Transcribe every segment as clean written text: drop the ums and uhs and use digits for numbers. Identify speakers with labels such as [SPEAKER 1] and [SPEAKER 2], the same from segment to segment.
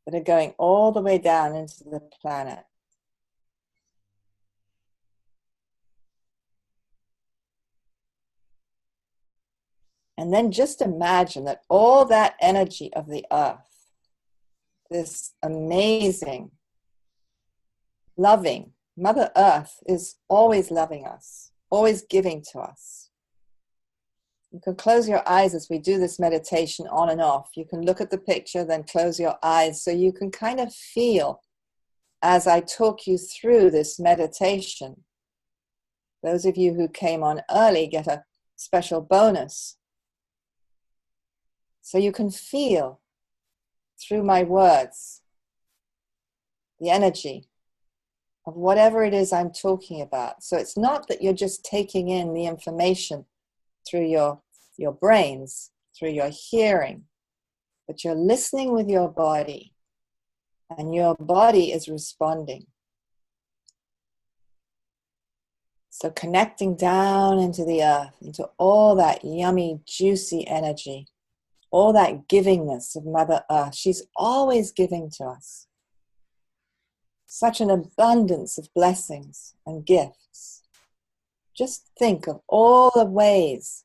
[SPEAKER 1] that are going all the way down into the planet. And then just imagine that all that energy of the earth, this amazing, loving, Mother Earth is always loving us, always giving to us. You can close your eyes as we do this meditation on and off. You can look at the picture, then close your eyes so you can kind of feel as I talk you through this meditation. Those of you who came on early get a special bonus. So you can feel through my words the energy of whatever it is I'm talking about. So it's not that you're just taking in the information through your brains, through your hearing, but you're listening with your body, and your body is responding. So connecting down into the earth, into all that yummy, juicy energy, all that givingness of Mother Earth. She's always giving to us. Such an abundance of blessings and gifts. Just think of all the ways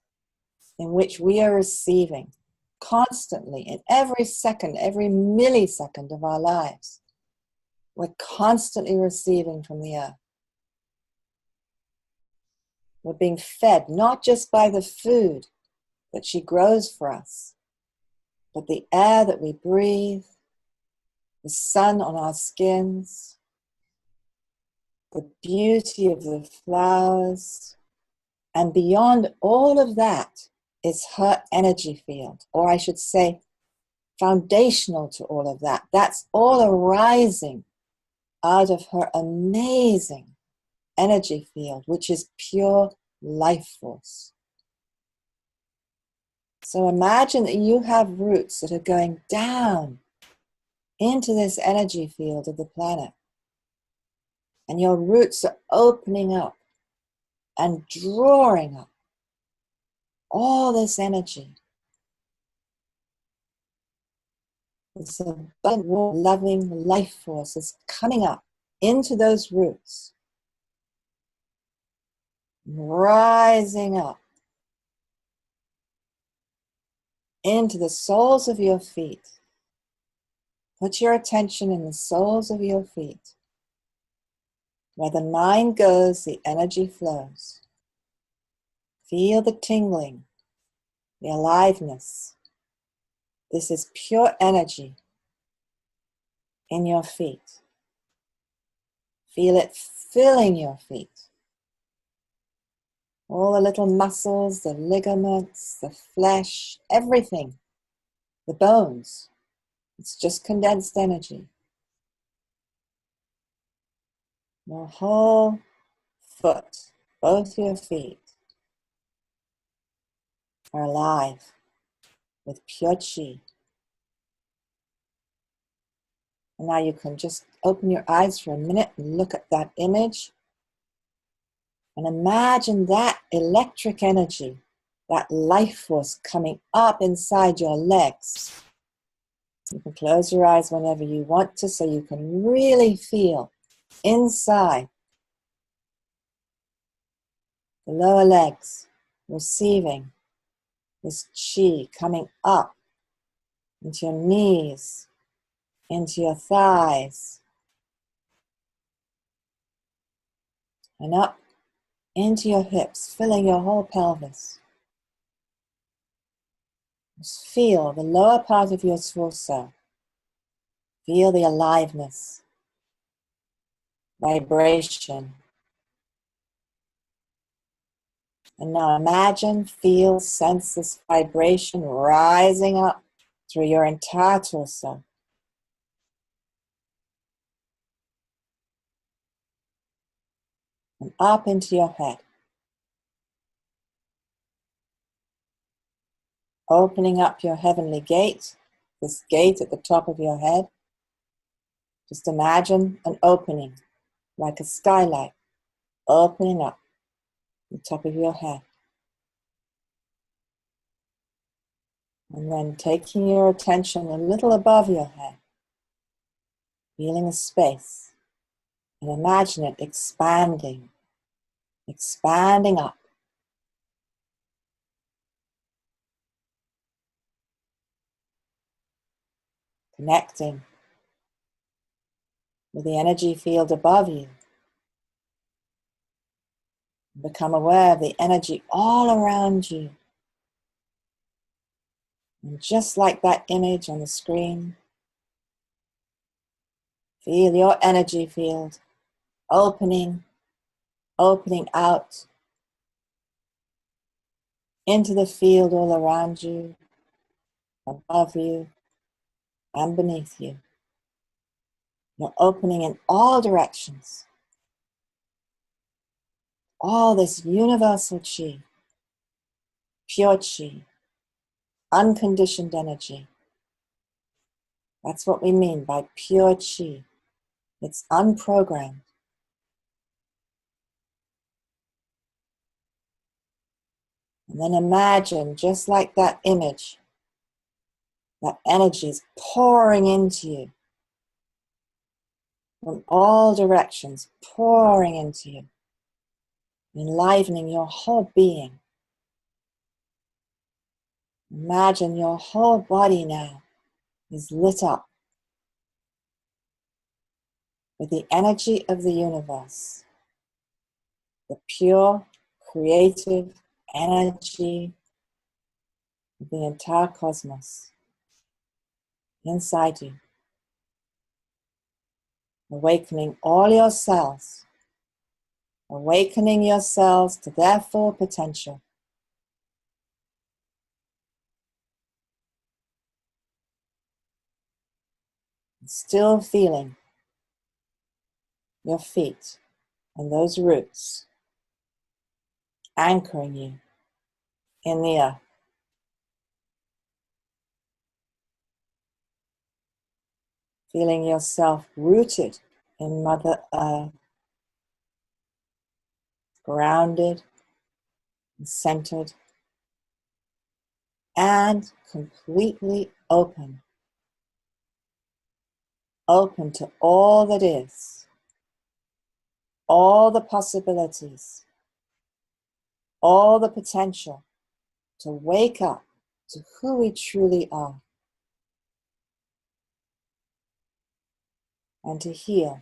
[SPEAKER 1] in which we are receiving constantly, in every second, every millisecond of our lives. We're constantly receiving from the earth. We're being fed not just by the food that she grows for us, but the air that we breathe, the sun on our skins, the beauty of the flowers, and beyond all of that is her energy field, or I should say foundational to all of that. That's all arising out of her amazing energy field, which is pure life force. So imagine that you have roots that are going down into this energy field of the planet. And your roots are opening up and drawing up all this energy. This abundant, loving life force is coming up into those roots, rising up into the soles of your feet. Put your attention in the soles of your feet. Where the mind goes, the energy flows. Feel the tingling, the aliveness. This is pure energy in your feet. Feel it filling your feet. All the little muscles, the ligaments, the flesh, everything, the bones. It's just condensed energy. Your whole foot, both your feet, are alive with pure chi. And now you can just open your eyes for a minute and look at that image. And imagine that electric energy, that life force coming up inside your legs. You can close your eyes whenever you want to so you can really feel inside the lower legs, receiving this chi coming up into your knees, into your thighs, and up into your hips, filling your whole pelvis. Just feel the lower part of your torso. Feel the aliveness, vibration. And now imagine, feel, sense this vibration rising up through your entire torso. And up into your head. Opening up your heavenly gate, this gate at the top of your head. Just imagine an opening, like a skylight, opening up the top of your head. And then taking your attention a little above your head, feeling the space, and imagine it expanding, expanding up. Connecting with the energy field above you. Become aware of the energy all around you. And just like that image on the screen, feel your energy field opening out into the field all around you, above you, and beneath you. You're opening in all directions. All this universal chi, pure chi, unconditioned energy. That's what we mean by pure chi. It's unprogrammed. And then imagine, just like that image, that energy is pouring into you from all directions, pouring into you, enlivening your whole being. Imagine your whole body now is lit up with the energy of the universe, the pure, creative energy of the entire cosmos inside you, awakening all your cells, awakening your cells to their full potential. Still feeling your feet and those roots anchoring you in the earth. Feeling yourself rooted in Mother Earth, grounded and centered, and completely open. Open to all that is, all the possibilities, all the potential to wake up to who we truly are and to heal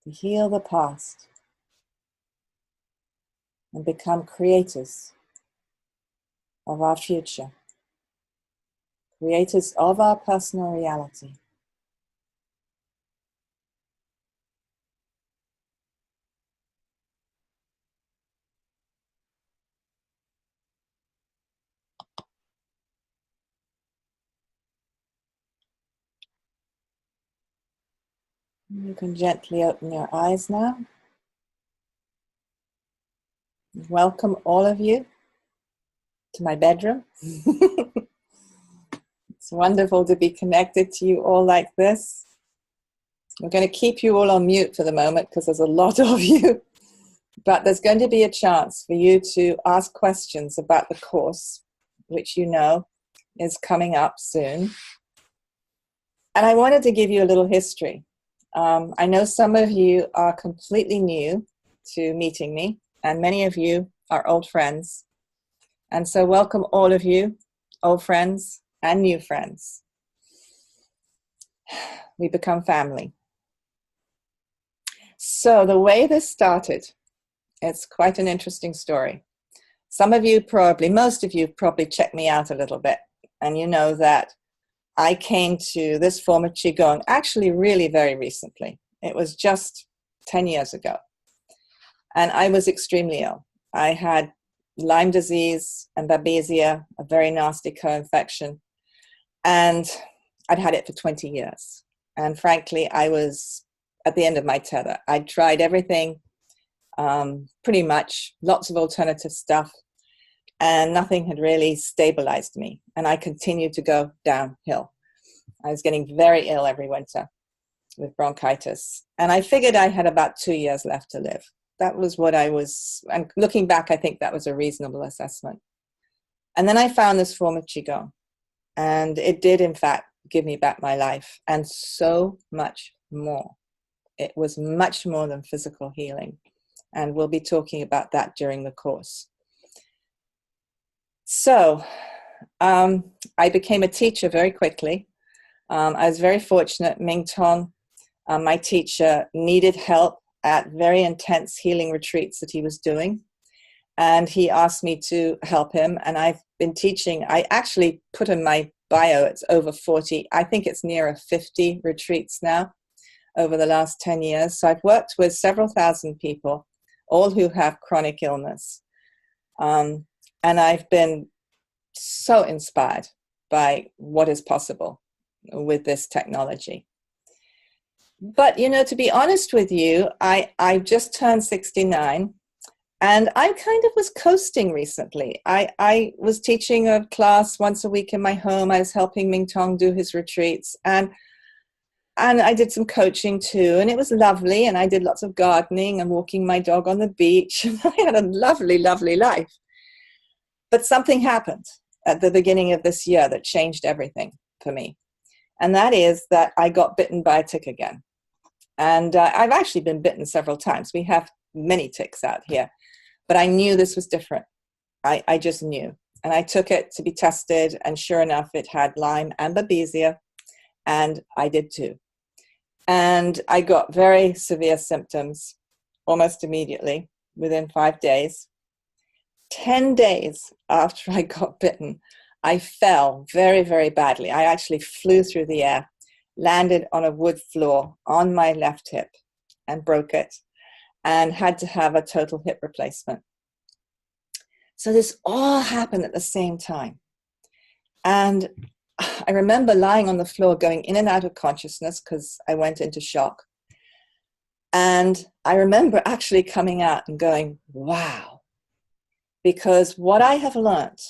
[SPEAKER 1] the past and become creators of our future, creators of our personal reality. You can gently open your eyes now. Welcome all of you to my bedroom. It's wonderful to be connected to you all like this. I'm going to keep you all on mute for the moment because there's a lot of you, but there's going to be a chance for you to ask questions about the course, which you know is coming up soon. And I wanted to give you a little history. I know some of you are completely new to meeting me, and many of you are old friends. And so welcome all of you, old friends and new friends. We become family. So the way this started, it's quite an interesting story. Some of you probably, most of you probably checked me out a little bit, and you know that I came to this form of Qigong actually really very recently. It was just 10 years ago. And I was extremely ill. I had Lyme disease and babesia, a very nasty co-infection. And I'd had it for 20 years. And frankly, I was at the end of my tether. I'd tried everything, pretty much, lots of alternative stuff. And nothing had really stabilized me. And I continued to go downhill. I was getting very ill every winter with bronchitis. And I figured I had about 2 years left to live. That was what I was, and looking back, I think that was a reasonable assessment. And then I found this form of Qigong. And it did, in fact, give me back my life, and so much more. It was much more than physical healing. And we'll be talking about that during the course. So I became a teacher very quickly. I was very fortunate. Ming Tong, my teacher, needed help at very intense healing retreats that he was doing. And he asked me to help him. And I've been teaching. I actually put in my bio, it's over 40. I think it's nearer 50 retreats now over the last 10 years. So I've worked with several thousand people, all who have chronic illness. And I've been so inspired by what is possible with this technology. But, you know, to be honest with you, I just turned 69, and I kind of was coasting recently. I was teaching a class once a week in my home. I was helping Ming Tong do his retreats, and I did some coaching too, and it was lovely, and I did lots of gardening and walking my dog on the beach. I had a lovely, lovely life. But something happened at the beginning of this year that changed everything for me. And that is that I got bitten by a tick again. And I've actually been bitten several times. We have many ticks out here. But I knew this was different. I just knew. And I took it to be tested. And sure enough, it had Lyme and Babesia. And I did too. And I got very severe symptoms almost immediately, within 5 days. 10 days after I got bitten, I fell very, very badly. I actually flew through the air, landed on a wood floor on my left hip and broke it, and had to have a total hip replacement. So this all happened at the same time. And I remember lying on the floor, going in and out of consciousness because I went into shock. And I remember actually coming out and going, wow. Because what I have learned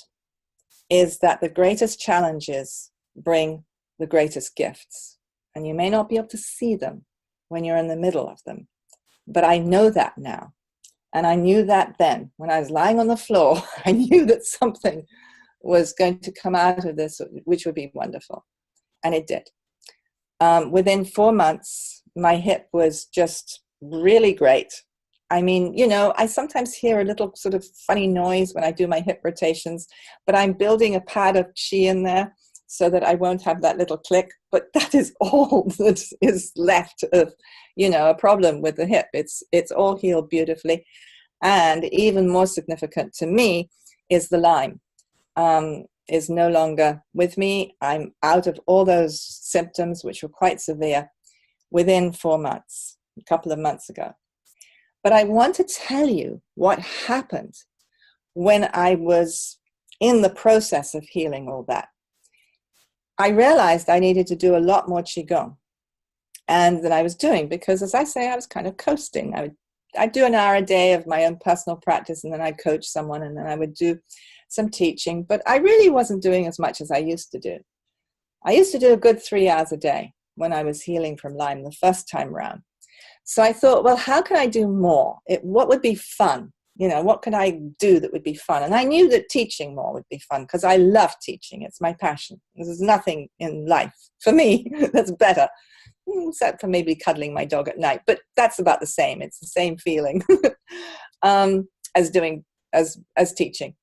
[SPEAKER 1] is that the greatest challenges bring the greatest gifts. And you may not be able to see them when you're in the middle of them. But I know that now. And I knew that then. When I was lying on the floor, I knew that something was going to come out of this, which would be wonderful. And it did. Within 4 months, my hip was just really great. I mean, you know, I sometimes hear a little sort of funny noise when I do my hip rotations, but I'm building a pad of chi in there so that I won't have that little click. But that is all that is left of, you know, a problem with the hip. It's all healed beautifully. And even more significant to me is the Lyme is no longer with me. I'm out of all those symptoms, which were quite severe, within 4 months, a couple of months ago. But I want to tell you what happened when I was in the process of healing all that. I realized I needed to do a lot more Qigong than I was doing because, as I say, I was kind of coasting. I'd do an hour a day of my own personal practice, and then I'd coach someone, and then I would do some teaching. But I really wasn't doing as much as I used to do. I used to do a good 3 hours a day when I was healing from Lyme the first time around. So I thought, well, how can I do more? What would be fun? You know, what could I do that would be fun? And I knew that teaching more would be fun because I love teaching. It's my passion. There's nothing in life for me that's better, except for maybe cuddling my dog at night. But that's about the same. It's the same feeling as teaching.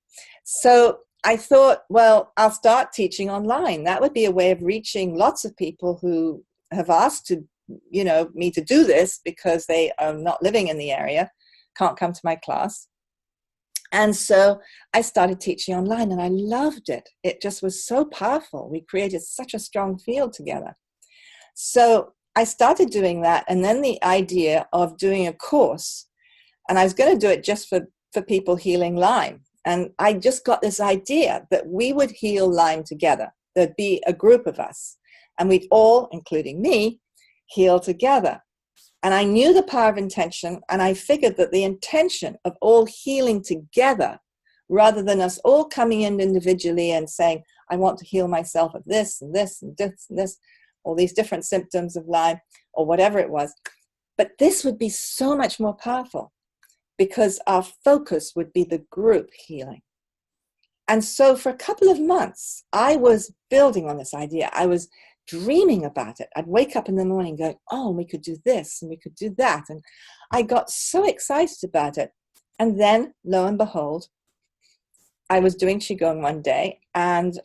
[SPEAKER 1] So I thought, well, I'll start teaching online. That would be a way of reaching lots of people who have asked to, you know, me to do this because they are not living in the area, can't come to my class. And so I started teaching online, and I loved it. It just was so powerful. We created such a strong field together. So I started doing that, and then the idea of doing a course, and I was going to do it just for people healing Lyme. And I just got this idea that we would heal Lyme together. There'd be a group of us, and we'd all, including me, heal together. And I knew the power of intention, and I figured that the intention of all healing together, rather than us all coming in individually and saying, I want to heal myself of this and this and this and this, all these different symptoms of Lyme or whatever it was. But this would be so much more powerful because our focus would be the group healing. And so for a couple of months, I was building on this idea. I was dreaming about it. I'd wake up in the morning going, oh, we could do this and we could do that. And I got so excited about it. And then, lo and behold, I was doing Qigong one day, and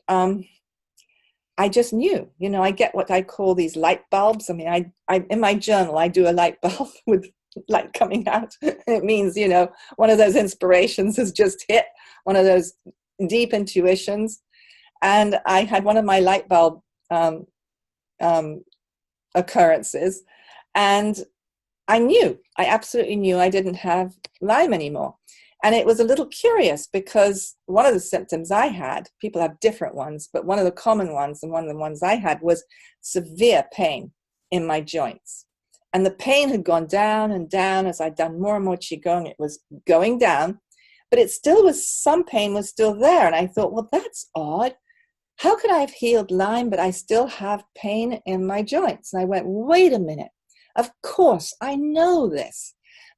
[SPEAKER 1] I just knew, I get what I call these light bulbs. I mean, I in my journal, I do a light bulb with light coming out. It means, one of those inspirations has just hit, one of those deep intuitions. And I had one of my light bulb occurrences, and I absolutely knew I didn't have Lyme anymore. And it was a little curious because one of the symptoms I had, people have different ones, but one of the common ones, and one of the ones I had, was severe pain in my joints. And the pain had gone down and down as I'd done more and more Qigong. It was going down, but it still was, some pain was still there. And I thought, well, that's odd. How could I have healed Lyme, but I still have pain in my joints? And I went, wait a minute. Of course, I know this,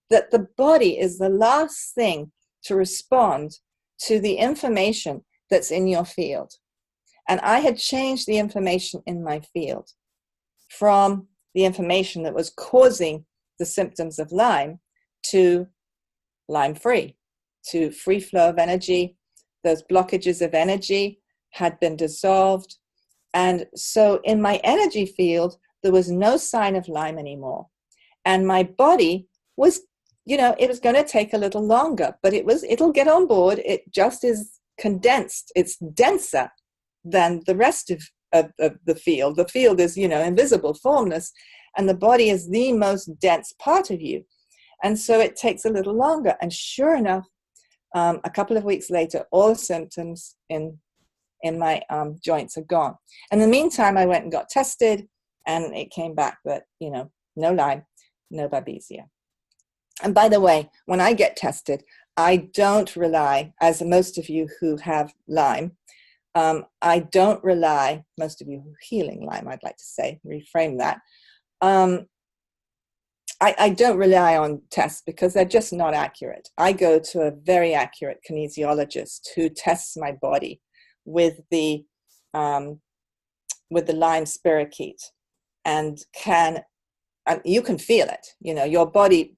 [SPEAKER 1] that the body is the last thing to respond to the information that's in your field. And I had changed the information in my field from the information that was causing the symptoms of Lyme to Lyme-free, to free flow of energy. Those blockages of energy had been dissolved. And so in my energy field, there was no sign of Lyme anymore. And my body was, it was going to take a little longer, but it'll get on board. It just is condensed. It's denser than the rest of the field. The field is, invisible, formless, and the body is the most dense part of you. And so it takes a little longer. And sure enough, a couple of weeks later, all the symptoms in my joints are gone. In the meantime, I went and got tested, and it came back that, no Lyme, no Babesia. And by the way, when I get tested, I don't rely, as most of you who have Lyme, I don't rely, most of you who are healing Lyme, I'd like to say, reframe that. I don't rely on tests because they're just not accurate. I go to a very accurate kinesiologist who tests my body with the Lyme spirochete, and you can feel it. Your body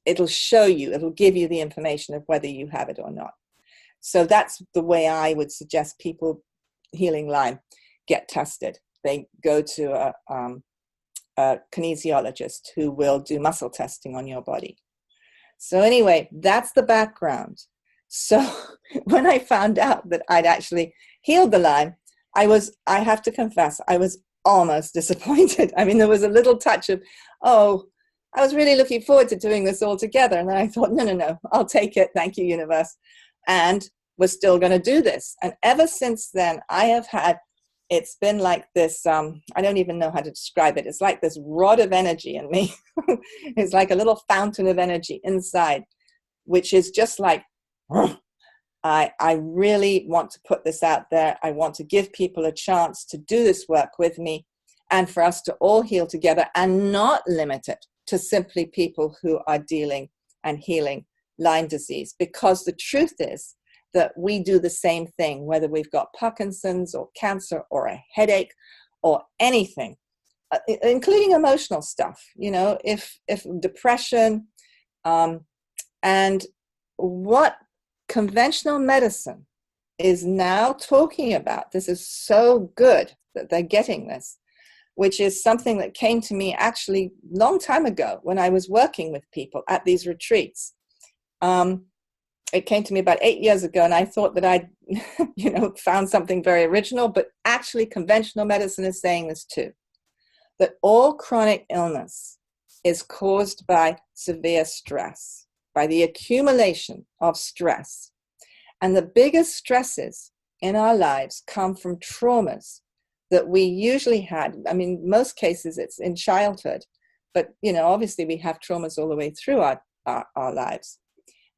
[SPEAKER 1] it'll show you, it'll give you the information of whether you have it or not. So that's the way I would suggest people healing Lyme get tested. They go to a kinesiologist who will do muscle testing on your body. So anyway, that's the background. So when I found out that I'd actually healed the Lyme, I have to confess, I was almost disappointed. I mean, there was a little touch of, I was really looking forward to doing this all together. And then I thought, no, I'll take it. Thank you, universe. And we're still going to do this. And ever since then, it's been like this, I don't even know how to describe it. It's like this rod of energy in me. It's like a little fountain of energy inside, which is just like, I really want to put this out there. I want to give people a chance to do this work with me, and for us to all heal together, and not limit it to simply people who are dealing and healing Lyme disease. Because the truth is that we do the same thing, whether we've got Parkinson's or cancer or a headache or anything, including emotional stuff, if depression, and what conventional medicine is now talking about. This is so good that they're getting this, which is something that came to me actually a long time ago when I was working with people at these retreats. It came to me about 8 years ago, and I thought that I'd, found something very original, but actually conventional medicine is saying this too, that all chronic illness is caused by severe stress, by the accumulation of stress. And the biggest stresses in our lives come from traumas that we usually had. I mean, most cases it's in childhood, but, obviously we have traumas all the way through our lives.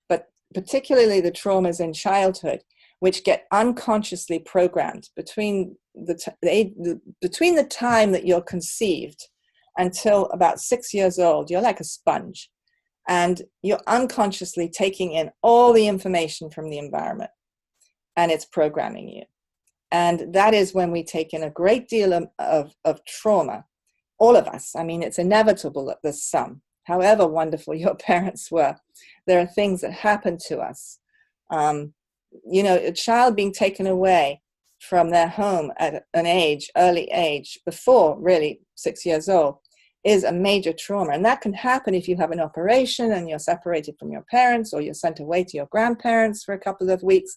[SPEAKER 1] But particularly the traumas in childhood, which get unconsciously programmed between the time that you're conceived until about 6 years old. You're like a sponge, and you're unconsciously taking in all the information from the environment, and it's programming you. And that is when we take in a great deal of trauma. All of us. I mean, it's inevitable that there's some. However wonderful your parents were, there are things that happen to us. A child being taken away from their home at an early age, before really 6 years old, is a major trauma. And that can happen if you have an operation and you're separated from your parents, or you're sent away to your grandparents for a couple of weeks.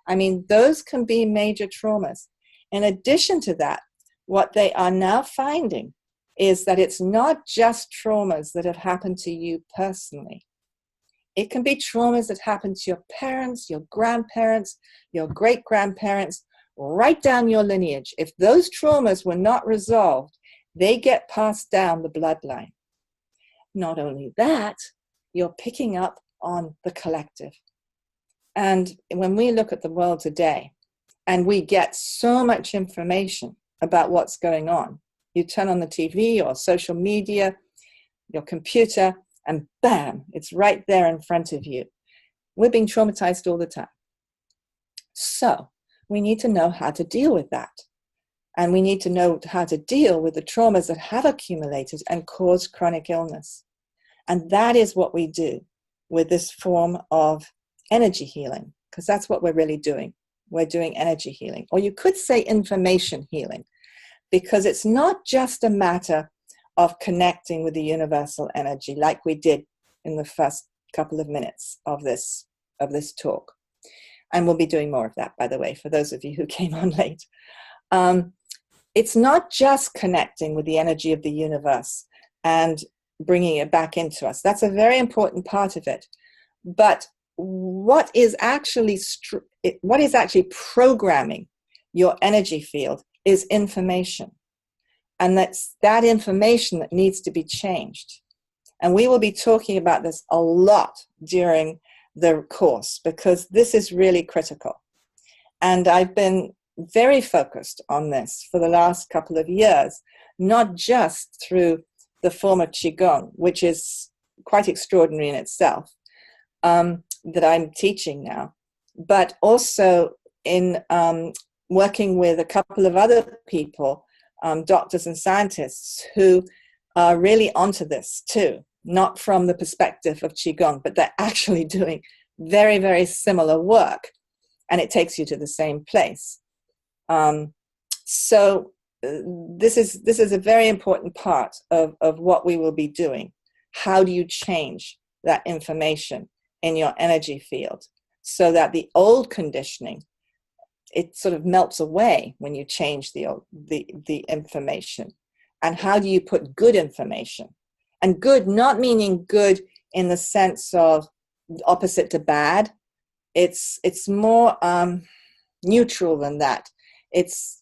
[SPEAKER 1] I mean, those can be major traumas. In addition to that, what they are now finding is that it's not just traumas that have happened to you personally. It can be traumas that happen to your parents, your grandparents, your great-grandparents, right down your lineage. If those traumas were not resolved, they get passed down the bloodline. Not only that, you're picking up on the collective. And when we look at the world today, and we get so much information about what's going on, you turn on the TV or social media, your computer, and bam, it's right there in front of you. We're being traumatized all the time. So we need to know how to deal with that. And we need to know how to deal with the traumas that have accumulated and caused chronic illness. And that is what we do with this form of energy healing, because that's what we're really doing. We're doing energy healing, or you could say information healing, because it's not just a matter of connecting with the universal energy like we did in the first couple of minutes of this talk. And we'll be doing more of that, by the way, for those of you who came on late. It's not just connecting with the energy of the universe and bringing it back into us. That's a very important part of it. But what is actually programming your energy field is information. And that's that information that needs to be changed. And we will be talking about this a lot during the course, because this is really critical. And I've been very focused on this for the last couple of years, not just through the form of Qigong, which is quite extraordinary in itself, that I'm teaching now, but also in working with a couple of other people, doctors and scientists, who are really onto this too, not from the perspective of Qigong, but they're actually doing very, very similar work, and it takes you to the same place. So this is a very important part of what we will be doing. How do you change that information in your energy field so that the old conditioning, it sort of melts away when you change the information? And how do you put good information? And good, not meaning good in the sense of opposite to bad. It's more neutral than that. It's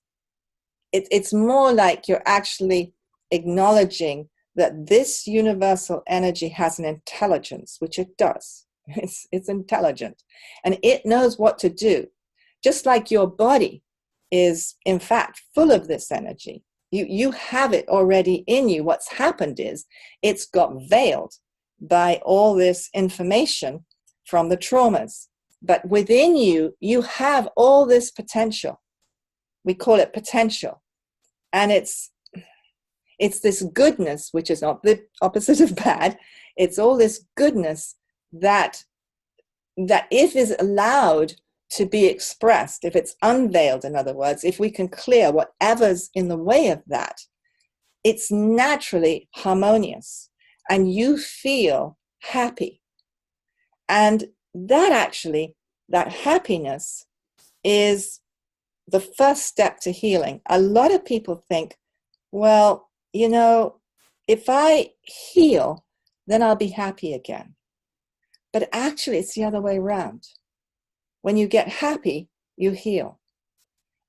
[SPEAKER 1] more like you're actually acknowledging that this universal energy has an intelligence, which it does. It's intelligent, and it knows what to do. Just like your body is, in fact, full of this energy. You have it already in you. What's happened is it's got veiled by all this information from the traumas. But within you, you have all this potential. We call it potential. And it's this goodness, which is not the opposite of bad. It's all this goodness that if is allowed to be expressed, if it's unveiled, in other words, if we can clear whatever's in the way of that, it's naturally harmonious and you feel happy. And that happiness is the first step to healing. A lot of people think, well, if I heal, then I'll be happy again. But actually, it's the other way around. When you get happy, you heal.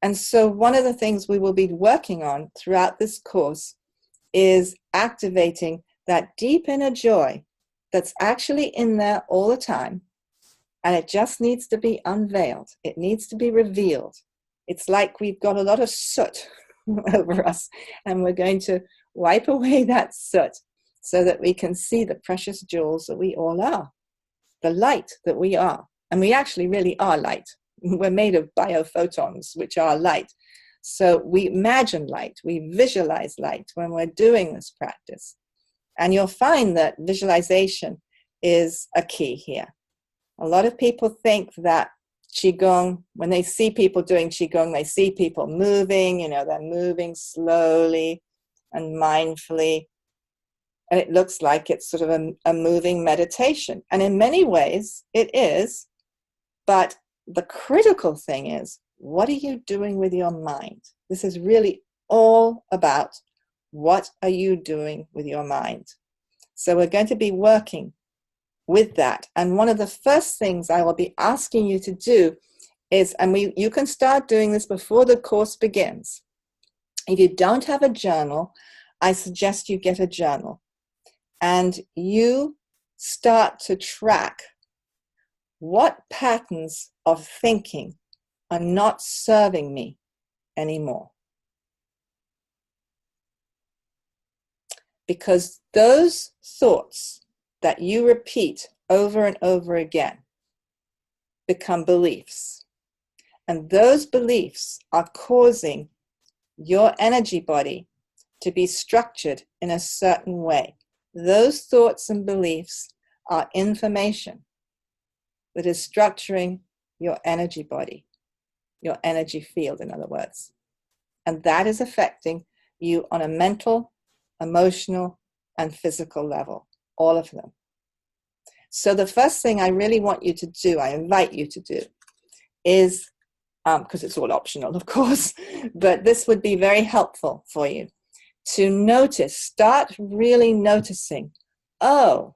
[SPEAKER 1] And so one of the things we will be working on throughout this course is activating that deep inner joy that's actually in there all the time. And it just needs to be unveiled. It needs to be revealed. It's like we've got a lot of soot over us, and we're going to wipe away that soot so that we can see the precious jewels that we all are, the light that we are. And we actually really are light. we're made of biophotons, which are light. So we imagine light, we visualize light when we're doing this practice. And you'll find that visualization is a key here. A lot of people think that Qigong, when they see people doing Qigong, they see people moving, they're moving slowly and mindfully. And it looks like it's sort of a moving meditation. And in many ways, it is. But the critical thing is, what are you doing with your mind? This is really all about what are you doing with your mind. So we're going to be working with that. And one of the first things I will be asking you to do is, and you can start doing this before the course begins. If you don't have a journal, I suggest you get a journal. And you start to track what patterns of thinking are not serving me anymore. Because those thoughts that you repeat over and over again become beliefs. And those beliefs are causing your energy body to be structured in a certain way. Those thoughts and beliefs are information that is structuring your energy body, your energy field, in other words. And that is affecting you on a mental, emotional, and physical level, all of them. So the first thing I really want you to do, I invite you to do, is, because it's all optional, of course, but this would be very helpful for you, to notice, start really noticing, oh,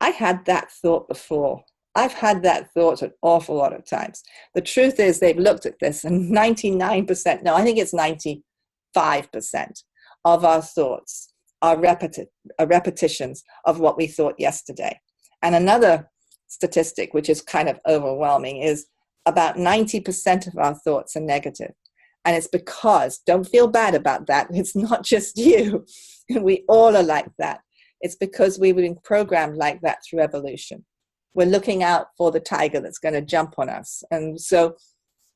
[SPEAKER 1] I had that thought before. I've had that thought an awful lot of times. The truth is they've looked at this and 99%, no, I think it's 95% of our thoughts are repetitions of what we thought yesterday. And another statistic, which is kind of overwhelming, is about 90% of our thoughts are negative. And it's because, don't feel bad about that, it's not just you. We all are like that. It's because we've been programmed like that through evolution. We're looking out for the tiger that's going to jump on us. And so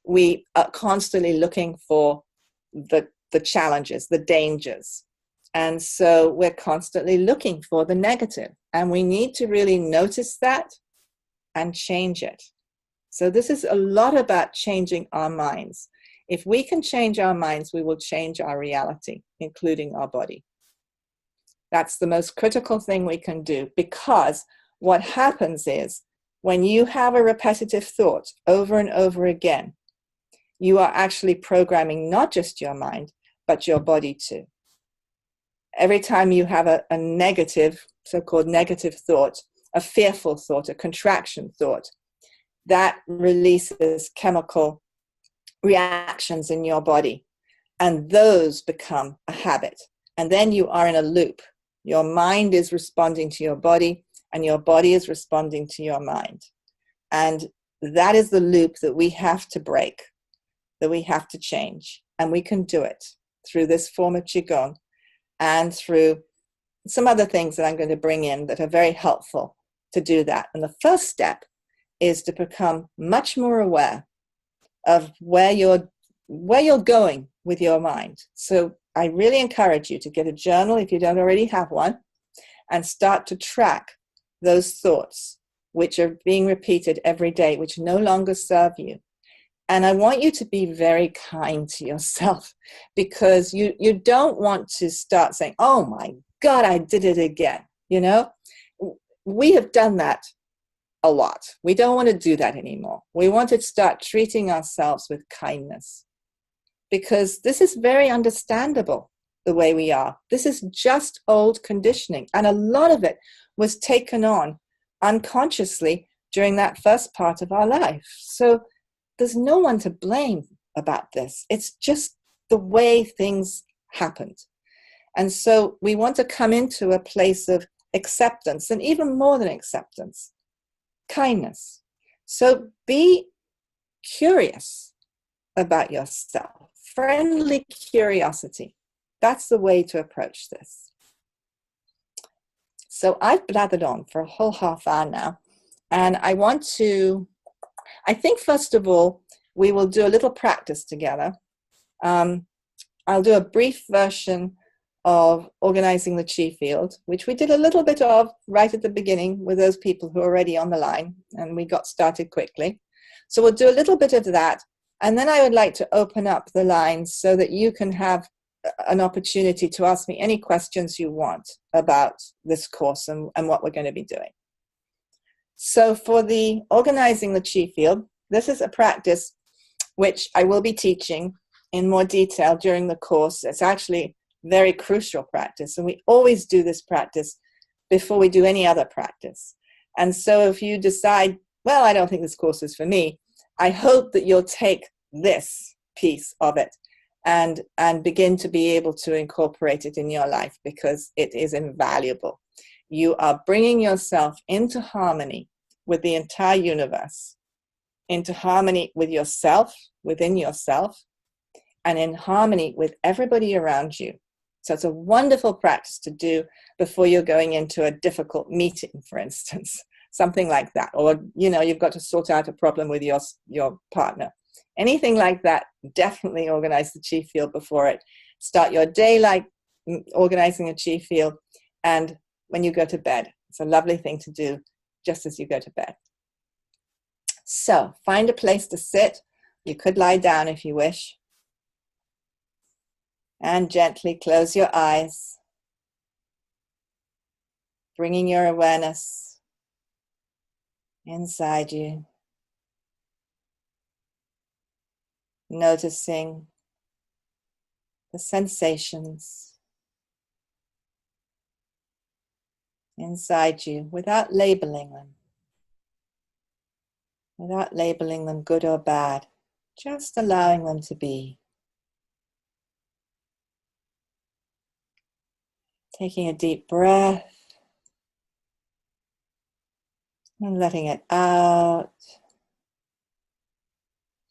[SPEAKER 1] we are constantly looking for the challenges, the dangers. And so we're constantly looking for the negative. And we need to really notice that and change it. So this is a lot about changing our minds. If we can change our minds, we will change our reality, including our body. That's the most critical thing we can do, because what happens is when you have a repetitive thought over and over again, you are actually programming not just your mind, but your body too. Every time you have a negative, so-called negative thought, a fearful thought, a contraction thought, that releases chemical reactions in your body, and those become a habit. And then you are in a loop. Your mind is responding to your body, and your body is responding to your mind. And that is the loop that we have to break, that we have to change. And we can do it through this form of Qigong and through some other things that I'm going to bring in that are very helpful to do that. And the first step is to become much more aware of where you're going with your mind. So I really encourage you to get a journal if you don't already have one, and start to track those thoughts which are being repeated every day, which no longer serve you. And I want you to be very kind to yourself, because you don't want to start saying, oh my God, I did it again. We have done that a lot. We don't want to do that anymore. We want to start treating ourselves with kindness, because this is very understandable the way we are. This is just old conditioning. And a lot of it was taken on unconsciously during that first part of our life. So there's no one to blame about this. It's just the way things happened. And so we want to come into a place of acceptance, and even more than acceptance, kindness. So be curious about yourself. Friendly curiosity. That's the way to approach this. So I've blathered on for a whole half hour now, and I want to I think first of all, we will do a little practice together. I'll do a brief version of organizing the chi field, which we did a little bit of right at the beginning with those people who are already on the line, and we got started quickly. So we'll do a little bit of that, and then I would like to open up the lines so that you can have an opportunity to ask me any questions you want about this course and what we're going to be doing. So for the organizing the chi field, this is a practice which I will be teaching in more detail during the course. It's actually very crucial practice, and we always do this practice before we do any other practice. And so if you decide, well, I don't think this course is for me, I hope that you'll take this piece of it and begin to be able to incorporate it in your life, because it is invaluable. You are bringing yourself into harmony with the entire universe, into harmony with yourself, within yourself, and in harmony with everybody around you. So it's a wonderful practice to do before you're going into a difficult meeting, for instance, something like that. Or, you've got to sort out a problem with your partner. Anything like that, definitely organize the chi field before it. Start your day like organizing a chi field, and when you go to bed. It's a lovely thing to do just as you go to bed. So find a place to sit. You could lie down if you wish. And gently close your eyes, bringing your awareness inside you, noticing the sensations inside you without labeling them good or bad, just allowing them to be. Taking a deep breath and letting it out.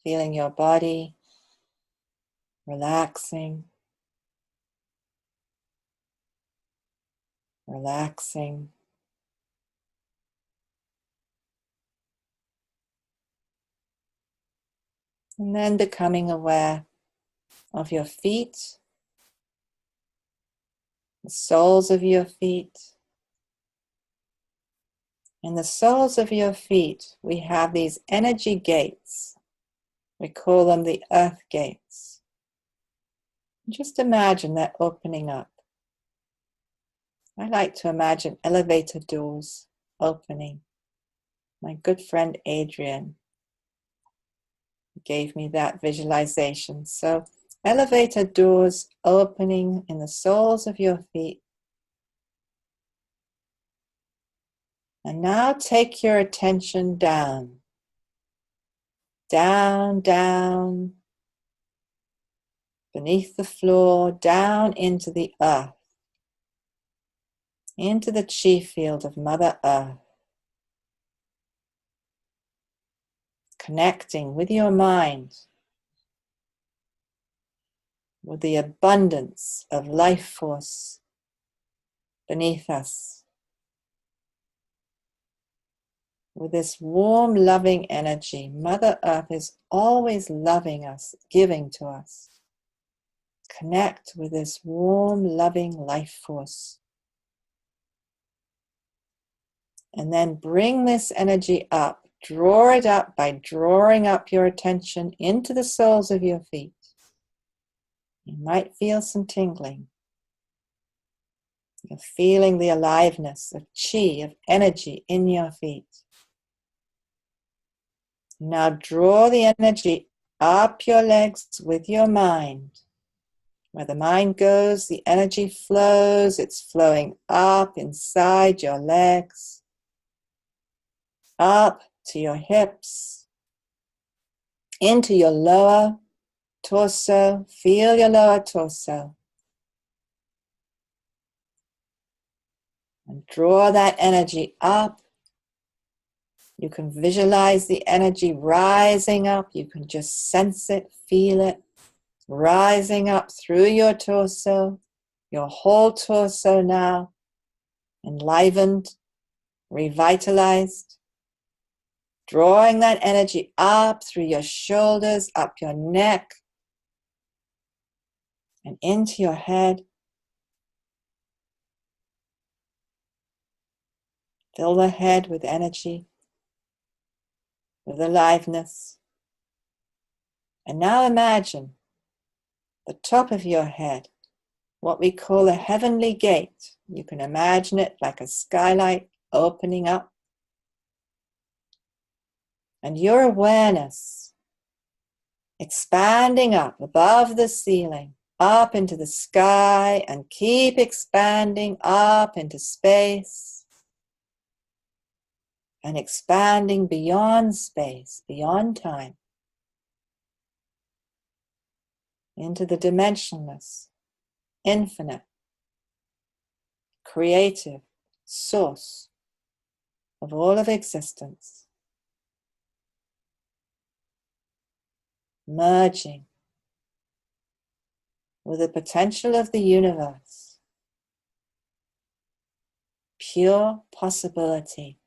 [SPEAKER 1] Feeling your body relaxing. Relaxing. And then becoming aware of your feet, the soles of your feet. In the soles of your feet, we have these energy gates. We call them the earth gates. Just imagine they're opening up. I like to imagine elevator doors opening. My good friend Adrian gave me that visualization. So elevator doors opening in the soles of your feet. And now take your attention down. Down, down, beneath the floor, down into the earth, into the chi field of Mother Earth. Connecting with your mind, with the abundance of life force beneath us, with this warm, loving energy. Mother Earth is always loving us, giving to us. Connect with this warm, loving life force. And then bring this energy up. Draw it up by drawing up your attention into the soles of your feet. You might feel some tingling. You're feeling the aliveness of chi, of energy in your feet. Now draw the energy up your legs with your mind. Where the mind goes, the energy flows. It's flowing up inside your legs, up to your hips, into your lower torso. Feel your lower torso. And draw that energy up. You can visualize the energy rising up. You can just sense it, feel it, rising up through your torso, your whole torso now, enlivened, revitalized. Drawing that energy up through your shoulders, up your neck, and into your head. Fill the head with energy, with aliveness. And now imagine the top of your head, what we call a heavenly gate. You can imagine it like a skylight opening up. And your awareness expanding up above the ceiling, up into the sky, and keep expanding up into space. And expanding beyond space, beyond time, into the dimensionless, infinite, creative source of all of existence, merging with the potential of the universe, pure possibility,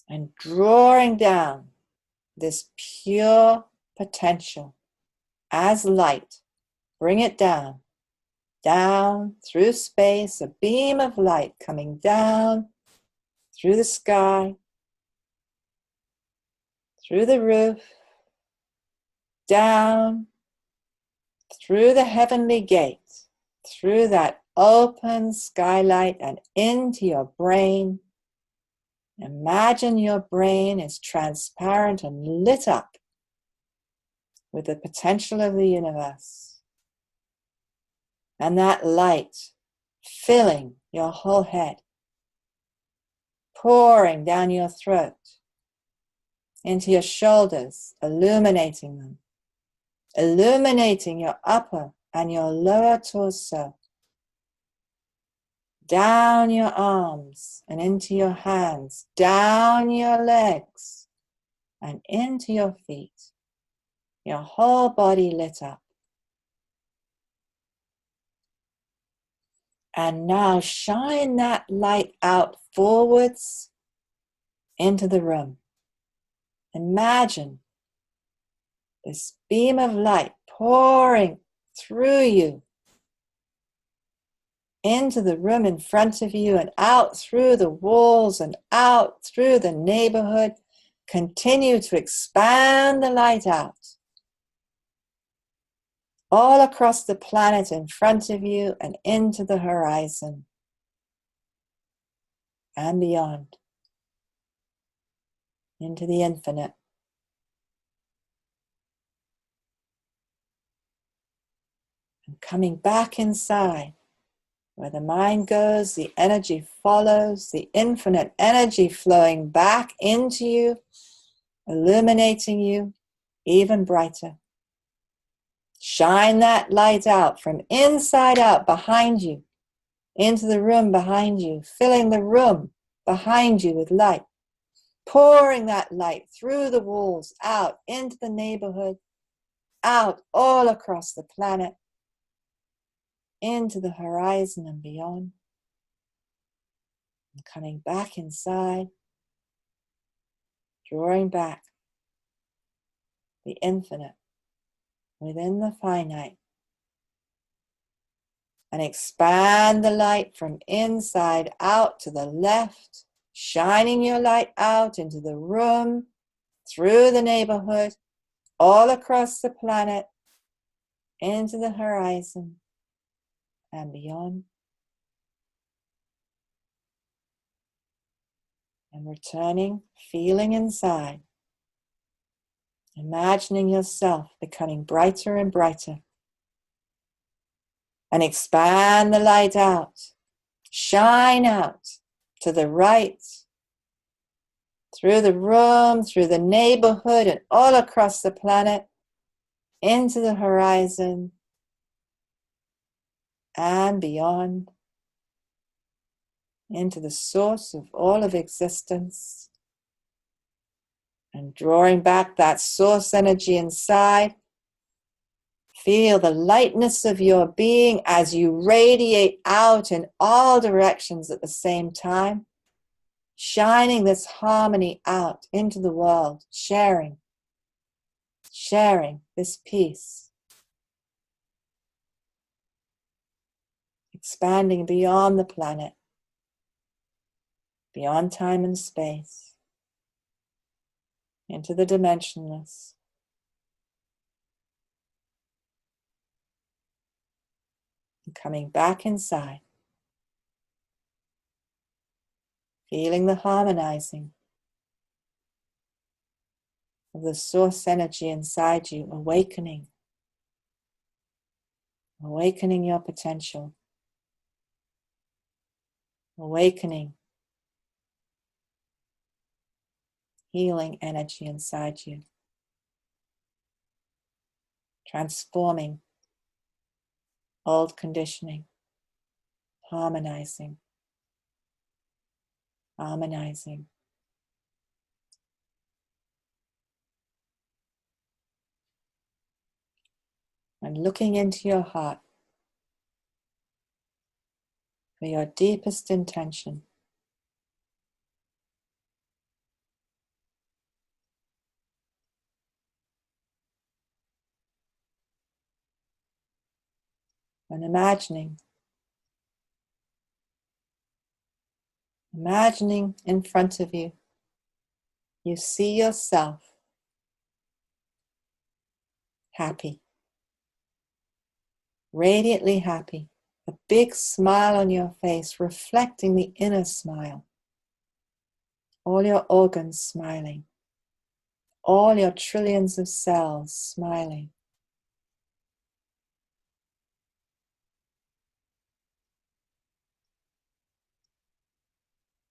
[SPEAKER 1] and drawing down this pure potential as light. Bring it down, down through space, a beam of light coming down through the sky, through the roof, down through the heavenly gate, through that open skylight and into your brain. Imagine your brain is transparent and lit up with the potential of the universe. And that light filling your whole head, pouring down your throat, into your shoulders, illuminating them, illuminating your upper and your lower torso, down your arms and into your hands, down your legs and into your feet, your whole body lit up. And now shine that light out forwards into the room. Imagine this beam of light pouring through you into the room in front of you and out through the walls and out through the neighborhood. Continue to expand the light out all across the planet in front of you and into the horizon and beyond, into the infinite. And coming back inside, where the mind goes, the energy follows, the infinite energy flowing back into you, illuminating you even brighter. Shine that light out from inside out behind you, into the room behind you, filling the room behind you with light, pouring that light through the walls, out into the neighborhood, out all across the planet, into the horizon and beyond, and coming back inside, drawing back the infinite within the finite, and expand the light from inside out to the left, shining your light out into the room, through the neighborhood, all across the planet, into the horizon and beyond. And returning, feeling inside, imagining yourself becoming brighter and brighter. And expand the light out, shine out to the right, through the room, through the neighborhood, and all across the planet, into the horizon and beyond, into the source of all of existence, and drawing back that source energy inside. Feel the lightness of your being as you radiate out in all directions at the same time, shining this harmony out into the world, sharing this peace, expanding beyond the planet, beyond time and space, into the dimensionless. And coming back inside, feeling the harmonizing of the source energy inside you, awakening your potential, awakening healing energy inside you, transforming old conditioning, harmonizing, and looking into your heart for your deepest intention. And imagining in front of you, you see yourself happy, radiantly happy, a big smile on your face, reflecting the inner smile. All your organs smiling, all your trillions of cells smiling.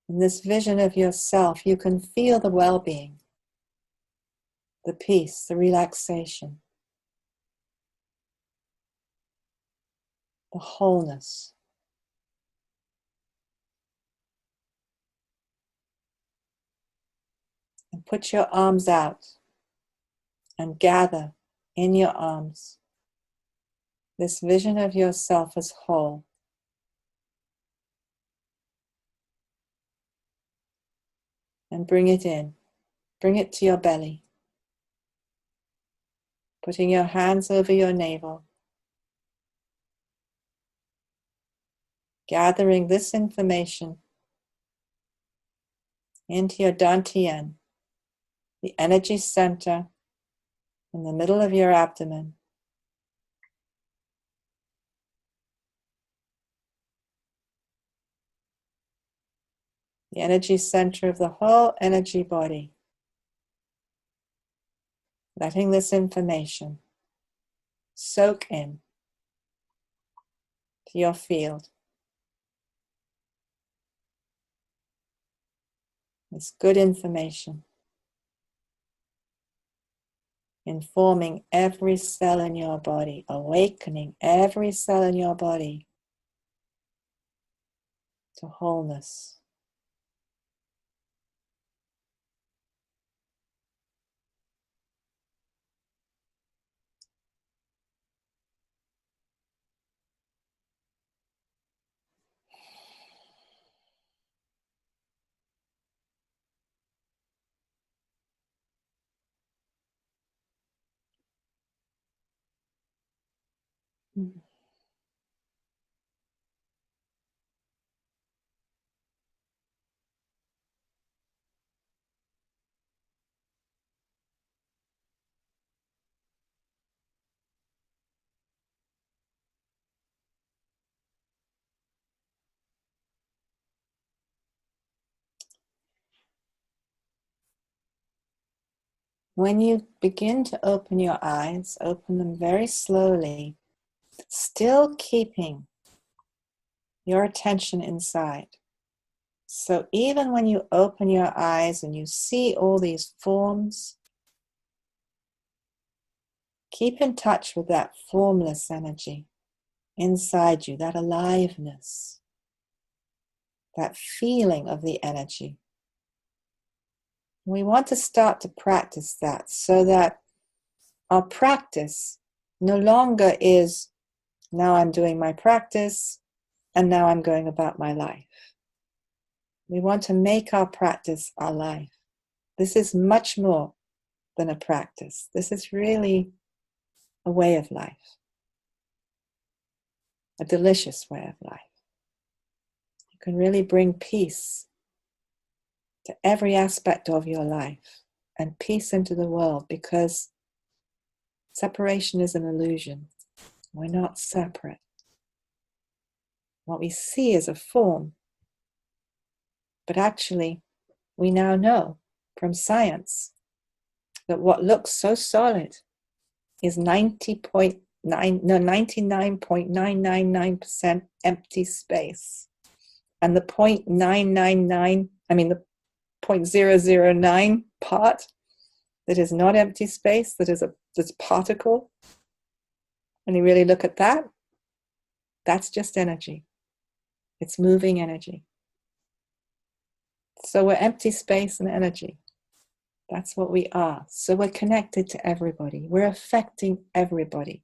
[SPEAKER 1] In this vision of yourself, you can feel the well-being, the peace, the relaxation, the wholeness. And put your arms out and gather in your arms this vision of yourself as whole. And bring it in. Bring it to your belly. Putting your hands over your navel. Gathering this information into your dantian, the energy center in the middle of your abdomen. The energy center of the whole energy body. Letting this information soak in to your field. This good information informing every cell in your body, awakening every cell in your body to wholeness. When you begin to open your eyes, open them very slowly, still keeping your attention inside. So even when you open your eyes and you see all these forms, keep in touch with that formless energy inside you, that aliveness, that feeling of the energy. We want to start to practice that so that our practice no longer is, now I'm doing my practice and now I'm going about my life. We want to make our practice our life. This is much more than a practice. This is really a way of life, a delicious way of life. You can really bring peace to every aspect of your life and peace into the world, because separation is an illusion. We're not separate. What we see is a form, but actually we now know from science that what looks so solid is 99.999% empty space. And the 0.009 part that is not empty space, that is this particle, when you really look at that, that's just energy. It's moving energy. So we're empty space and energy. That's what we are. So we're connected to everybody. We're affecting everybody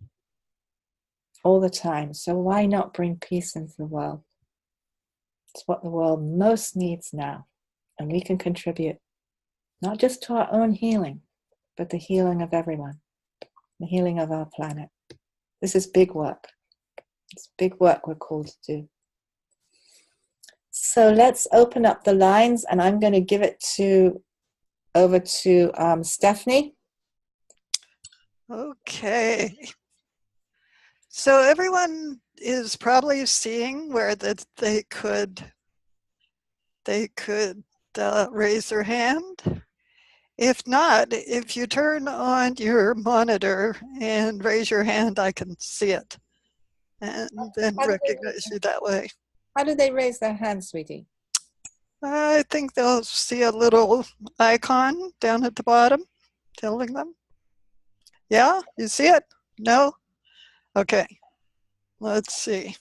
[SPEAKER 1] all the time. So why not bring peace into the world? It's what the world most needs now. And we can contribute not just to our own healing, but the healing of everyone, the healing of our planet. This is big work. It's big work we're called to do. So let's open up the lines, and I'm going to give it over to Stephanie.
[SPEAKER 2] Okay. So everyone is probably seeing where that they could raise their hand. If not, if you turn on your monitor and raise your hand, I can see it and then recognize you that way.
[SPEAKER 1] How do they raise their hand, sweetie?
[SPEAKER 2] I think they'll see a little icon down at the bottom telling them. Yeah, you see it? No? Okay, let's see.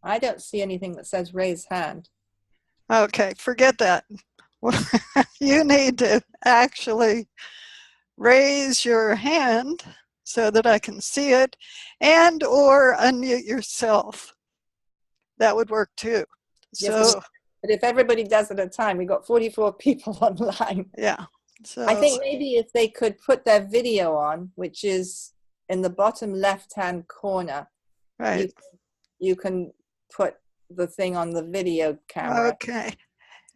[SPEAKER 1] I don't see anything that says raise hand.
[SPEAKER 2] Okay, forget that. You need to actually raise your hand so that I can see it, and or unmute yourself. That would work too.
[SPEAKER 1] Yes,
[SPEAKER 2] So,
[SPEAKER 1] but if everybody does it at a time, we've got 44 people online.
[SPEAKER 2] yeah. So
[SPEAKER 1] I think maybe if they could put their video on, which is in the bottom left-hand corner,
[SPEAKER 2] right.
[SPEAKER 1] You can put the thing on the video camera.
[SPEAKER 2] Okay.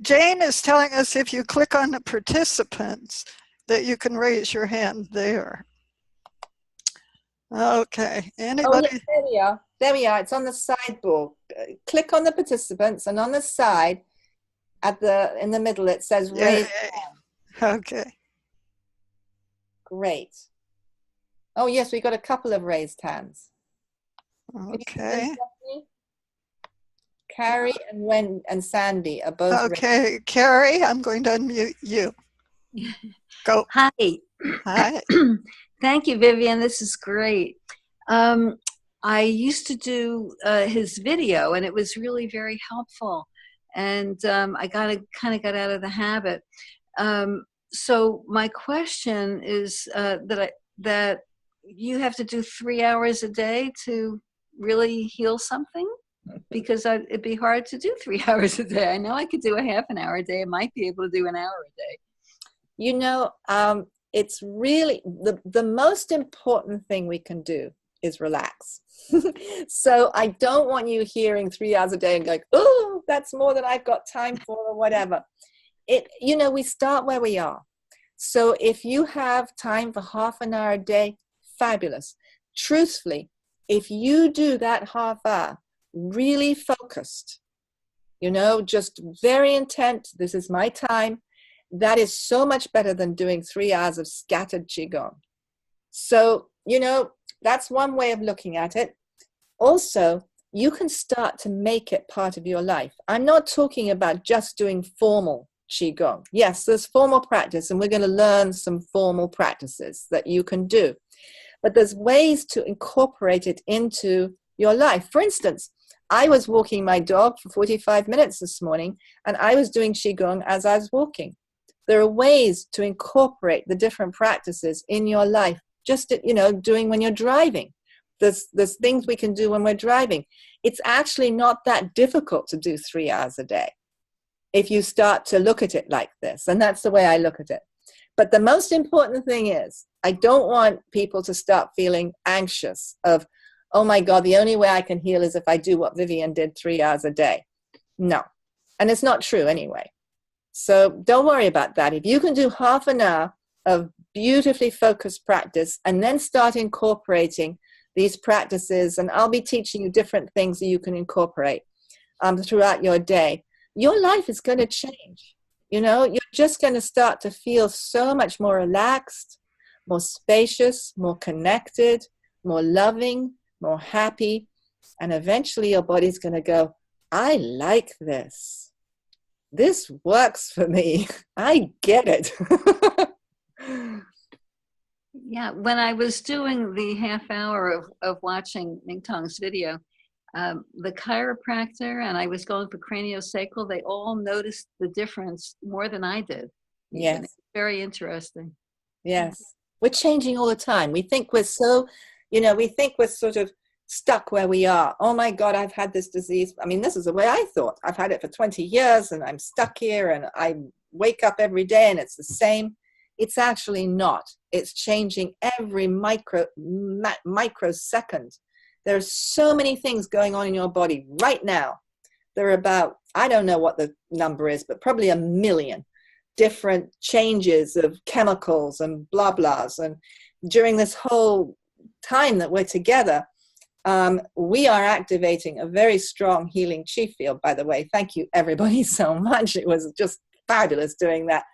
[SPEAKER 2] Jane is telling us if you click on the participants that you can raise your hand there. Okay. Anybody?
[SPEAKER 1] Oh, yes, there we are. There we are. It's on the sideboard. Click on the participants, and on the side, in the middle, it says raise hand.
[SPEAKER 2] Okay.
[SPEAKER 1] Great. Oh, yes, we got a couple of raised hands.
[SPEAKER 2] Okay.
[SPEAKER 1] Carrie and Sandy are both
[SPEAKER 2] okay.
[SPEAKER 1] raised.
[SPEAKER 2] Carrie, I'm going to unmute you. Go.
[SPEAKER 3] Hi.
[SPEAKER 2] Hi.
[SPEAKER 3] Thank you, Vivienne. This is great. I used to do his video, and it was really very helpful. And I kind of got out of the habit. So my question is that you have to do 3 hours a day to really heal something? Because it'd be hard to do 3 hours a day. I know I could do a half an hour a day. I might be able to do an hour a day.
[SPEAKER 1] You know, it's really the most important thing we can do is relax. So I don't want you hearing 3 hours a day and going, oh, that's more than I've got time for, or whatever. We start where we are. So if you have time for half an hour a day, fabulous. Truthfully, if you do that half hour really focused, just very intent, this is my time, that is so much better than doing 3 hours of scattered Qigong. So, that's one way of looking at it. Also, you can start to make it part of your life. I'm not talking about just doing formal Qigong. Yes, there's formal practice, and we're going to learn some formal practices that you can do. But there's ways to incorporate it into your life. For instance, I was walking my dog for 45 minutes this morning, and I was doing Qigong as I was walking. There are ways to incorporate the different practices in your life, just, doing when you're driving. There's things we can do when we're driving. It's actually not that difficult to do 3 hours a day. if you start to look at it like this. And that's the way I look at it. But the most important thing is, I don't want people to start feeling anxious of, oh my God, the only way I can heal is if I do what Vivienne did 3 hours a day. No. And it's not true anyway. So don't worry about that. If you can do half an hour of beautifully focused practice and then start incorporating these practices, and I'll be teaching you different things that you can incorporate throughout your day, your life is going to change. You know, you're just going to start to feel so much more relaxed, more spacious, more connected, more loving, more happy. And eventually your body's going to go, I like this. This works for me. I get it.
[SPEAKER 3] Yeah, when I was doing the half hour of watching Ming Tong's video, the chiropractor and I was going for craniosacral, they all noticed the difference more than I did.
[SPEAKER 1] Yes.
[SPEAKER 3] It's very interesting.
[SPEAKER 1] Yes. We're changing all the time. We think we're so, we think we're sort of stuck where we are. Oh my God, I've had this disease. I mean, this is the way I thought. I've had it for 20 years and I'm stuck here and I wake up every day and it's the same. It's actually not. It's changing every microsecond. There's so many things going on in your body right now. There are about, I don't know what the number is, but probably 1 million different changes of chemicals and blah blahs. And during this whole time that we're together, we are activating a very strong healing chi field, by the way. Thank you, everybody, so much. It was just fabulous doing that,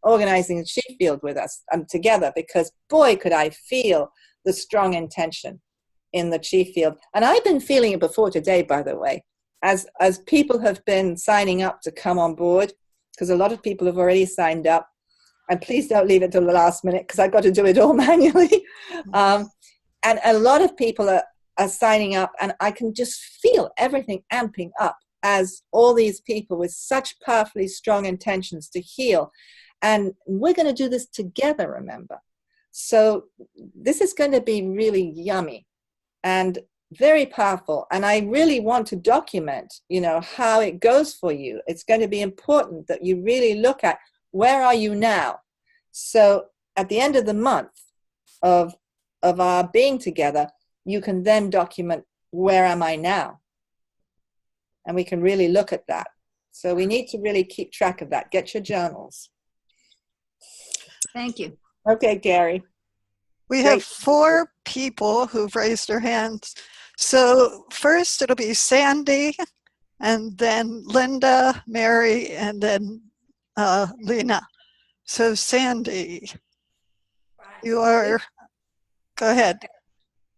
[SPEAKER 1] organizing a chi field with us together, because boy, could I feel the strong intention in the chi field. And I've been feeling it before today, by the way, as people have been signing up to come on board, because a lot of people have already signed up. And please don't leave it till the last minute, because I've got to do it all manually. And a lot of people are signing up, and I can just feel everything amping up as all these people with such powerfully strong intentions to heal. And we're going to do this together, remember. So this is going to be really yummy and very powerful. And I really want to document, how it goes for you. It's going to be important that you really look at, where are you now? So at the end of the month of our being together, you can then document, where am I now? And we can really look at that. So we need to really keep track of that. Get your journals.
[SPEAKER 3] Thank you.
[SPEAKER 1] Okay, Gary.
[SPEAKER 2] We have 4 people who've raised their hands. So first it'll be Sandy, and then Linda, Mary, and then Lena. So Sandy, you are, go ahead.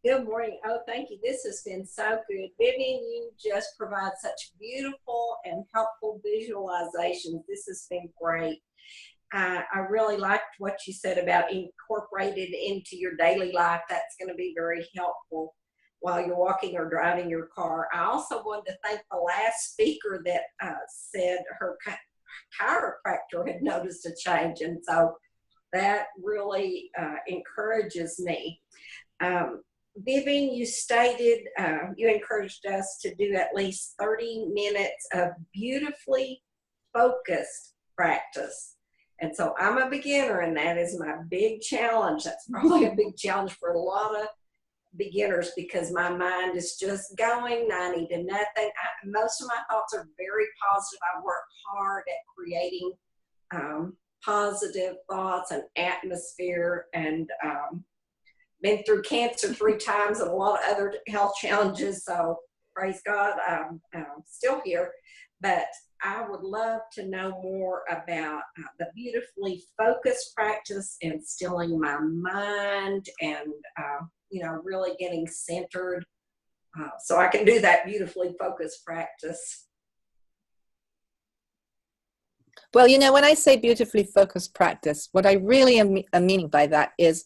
[SPEAKER 4] Good morning. Oh, thank you. This has been so good. Vivienne, you just provide such beautiful and helpful visualizations. This has been great. I really liked what you said about incorporated into your daily life. That's going to be very helpful while you're walking or driving your car. I also wanted to thank the last speaker that said her chiropractor had noticed a change, and so that really encourages me. Vivienne, you stated, you encouraged us to do at least 30 minutes of beautifully focused practice. And so I'm a beginner, and that is my big challenge. That's probably a big challenge for a lot of beginners, because my mind is just going 90 to nothing. Most of my thoughts are very positive. I work hard at creating positive thoughts and atmosphere, and been through cancer 3 times and a lot of other health challenges. So praise God, I'm still here. But I would love to know more about the beautifully focused practice and stilling my mind and, really getting centered so I can do that beautifully focused practice.
[SPEAKER 1] Well, when I say beautifully focused practice, what I really am meaning by that is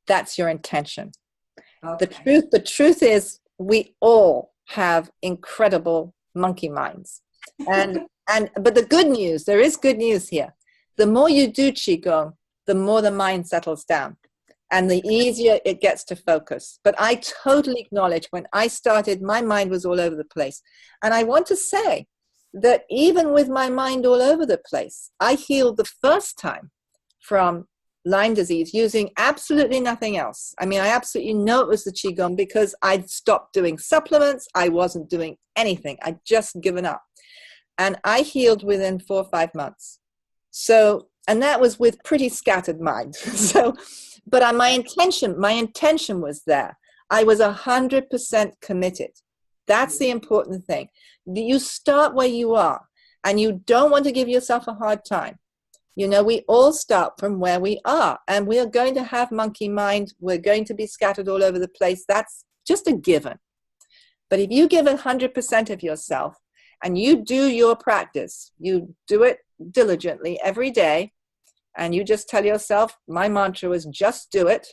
[SPEAKER 1] that's your intention. Okay. The truth is, we all have incredible monkey minds. But the good news, there is good news here. The more you do Qigong, the more the mind settles down and the easier it gets to focus. But I totally acknowledge, when I started, my mind was all over the place. And I want to say, that even with my mind all over the place, I healed the first time from Lyme disease using absolutely nothing else. I mean, I absolutely know it was the Qigong because I'd stopped doing supplements. I wasn't doing anything. I'd just given up. And I healed within 4 or 5 months. So, and that was with pretty scattered mind. So, but my intention was there. I was 100% committed. That's the important thing. You start where you are, and you don't want to give yourself a hard time. You know, we all start from where we are, and we are going to have monkey mind. We're going to be scattered all over the place. That's just a given. But if you give 100% of yourself and you do your practice, you do it diligently every day, and you just tell yourself, my mantra was just do it.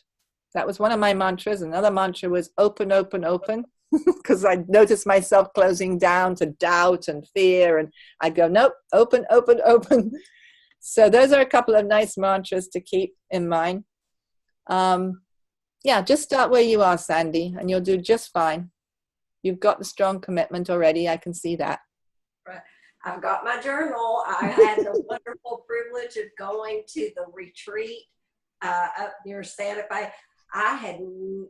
[SPEAKER 1] That was one of my mantras. Another mantra was open, open, open, because I noticed myself closing down to doubt and fear, and I go, nope, open, open, open. So those are a couple of nice mantras to keep in mind. Yeah, just start where you are, Sandy, and you'll do just fine. You've got the strong commitment already. I can see that.
[SPEAKER 4] Right. I've got my journal. I had the wonderful privilege of going to the retreat up near Santa Fe. I hadn't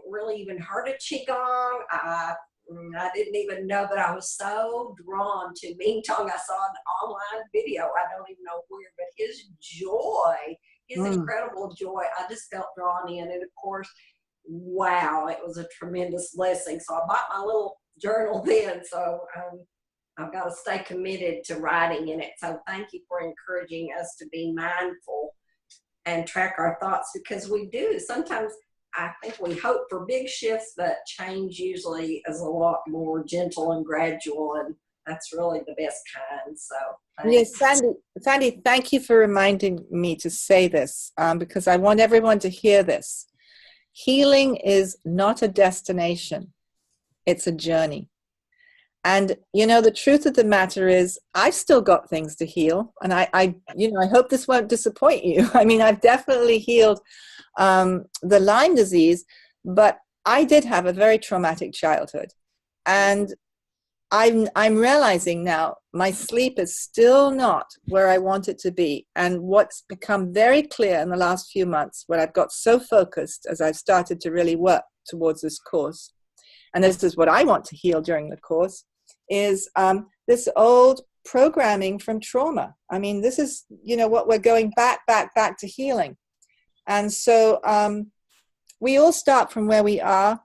[SPEAKER 4] really even heard of Qigong. I didn't even know that I was so drawn to Ming Tong. I saw an online video. I don't even know where, but his joy, his incredible joy, I just felt drawn in. And of course, wow, it was a tremendous blessing. So I bought my little journal then. So I've got to stay committed to writing in it. So thank you for encouraging us to be mindful and track our thoughts, because we do. Sometimes I think we hope for big shifts, but change usually is a lot more gentle and gradual, and that's really the best kind. So thanks.
[SPEAKER 1] Yes, Sandy, thank you for reminding me to say this, because I want everyone to hear this. Healing is not a destination. It's a journey. And, you know, the truth of the matter is I've still got things to heal. And I hope this won't disappoint you. I mean, I've definitely healed the Lyme disease, but I did have a very traumatic childhood. And I'm realizing now my sleep is still not where I want it to be. And what's become very clear in the last few months, when I've got so focused as I've started to really work towards this course, and this is what I want to heal during the course, is this old programming from trauma. I mean, this is, you know, what we're going back to healing. And so we all start from where we are,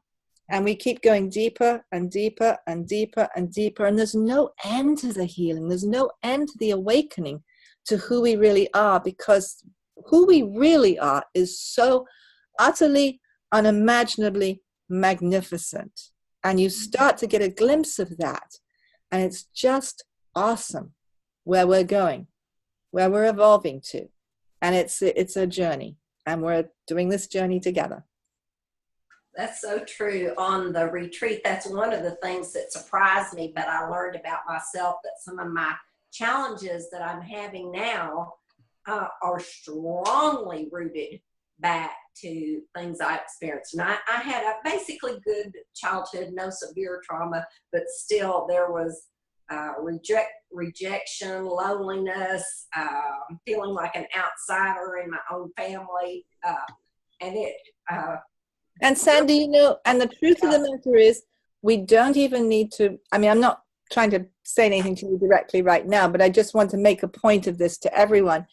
[SPEAKER 1] and we keep going deeper and deeper and deeper and deeper. And there's no end to the healing. There's no end to the awakening to who we really are, because who we really are is so utterly, unimaginably magnificent. And you start to get a glimpse of that. And it's just awesome where we're going, where we're evolving to. And it's a journey. And we're doing this journey together.
[SPEAKER 4] That's so true. On the retreat, that's one of the things that surprised me, but I learned about myself that some of my challenges that I'm having now are strongly rooted back to things I experienced. And I had a basically good childhood, no severe trauma, but still there was rejection, loneliness, feeling like an outsider in my own family.
[SPEAKER 1] And Sandy, you know, and the truth of the matter is, we don't even need to, I mean, I'm not trying to say anything to you directly right now, but I just want to make a point of this to everyone.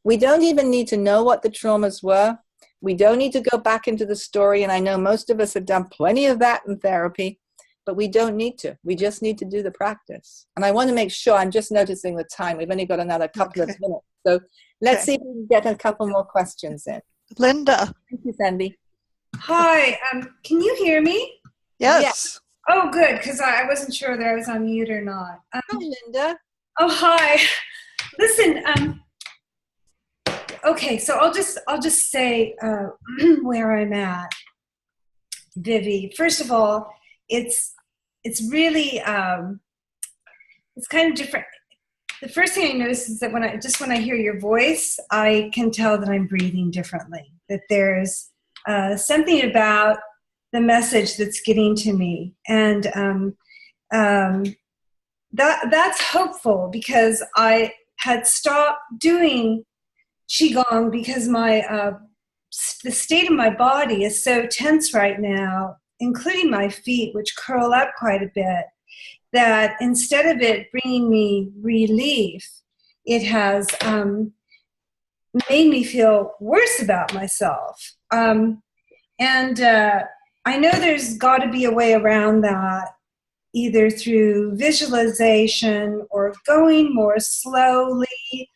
[SPEAKER 1] We don't even need to know what the traumas were. We don't need to go back into the story. And I know most of us have done plenty of that in therapy, but we don't need to. We just need to do the practice. And I want to make sure, I'm just noticing the time. We've only got another couple of minutes. So let's see if we can get a couple more questions in.
[SPEAKER 2] Linda.
[SPEAKER 1] Thank you, Sandy.
[SPEAKER 5] Hi, can you hear me?
[SPEAKER 2] Yes.
[SPEAKER 5] Oh, good, because I wasn't sure that I was on mute or not.
[SPEAKER 1] Hi, Linda.
[SPEAKER 5] Oh, hi. Listen, okay, so I'll just say where I'm at, Vivi. First of all, it's really it's kind of different. The first thing I notice is that when I hear your voice, I can tell that I'm breathing differently. That there's something about the message that's getting to me, and that's hopeful, because I had stopped doing Qigong because the state of my body is so tense right now, including my feet, which curl up quite a bit, that instead of it bringing me relief, it has made me feel worse about myself. And I know there's got to be a way around that, either through visualization or going more slowly,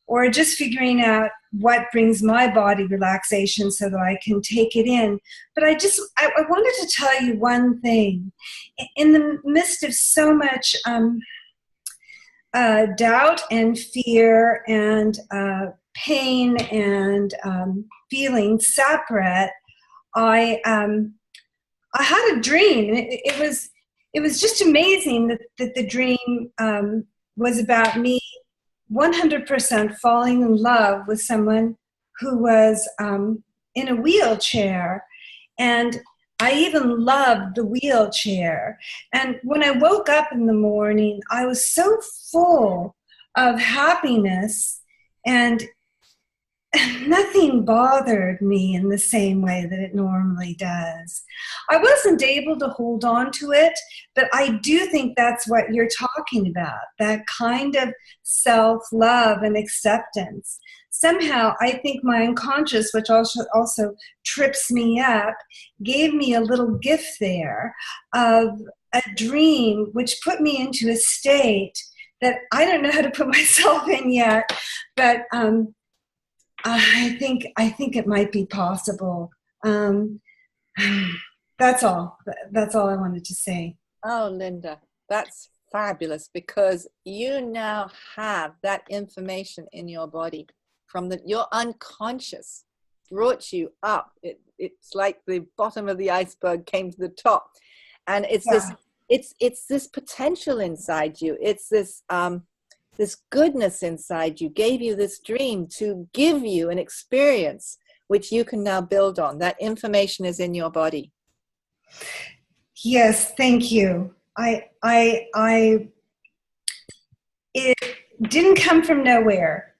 [SPEAKER 5] or just figuring out what brings my body relaxation so that I can take it in. But I wanted to tell you one thing. In the midst of so much doubt and fear and pain and feeling separate, I had a dream. It was just amazing that the dream was about me 100% falling in love with someone who was in a wheelchair. And I even loved the wheelchair. And when I woke up in the morning, I was so full of happiness, and nothing bothered me in the same way that it normally does. I wasn't able to hold on to it, but I do think that's what you're talking about, that kind of self-love and acceptance. Somehow, I think my unconscious, which also trips me up, gave me a little gift there of a dream which put me into a state that I don't know how to put myself in yet, but I think it might be possible. That's all. That's all I wanted to say.
[SPEAKER 1] Oh, Linda, that's fabulous, because you now have that information in your body from your unconscious brought you up. It's like the bottom of the iceberg came to the top, and it's this potential inside you. It's this goodness inside you gave you this dream to give you an experience which you can now build on. That information is in your body.
[SPEAKER 5] Yes, thank you. It didn't come from nowhere.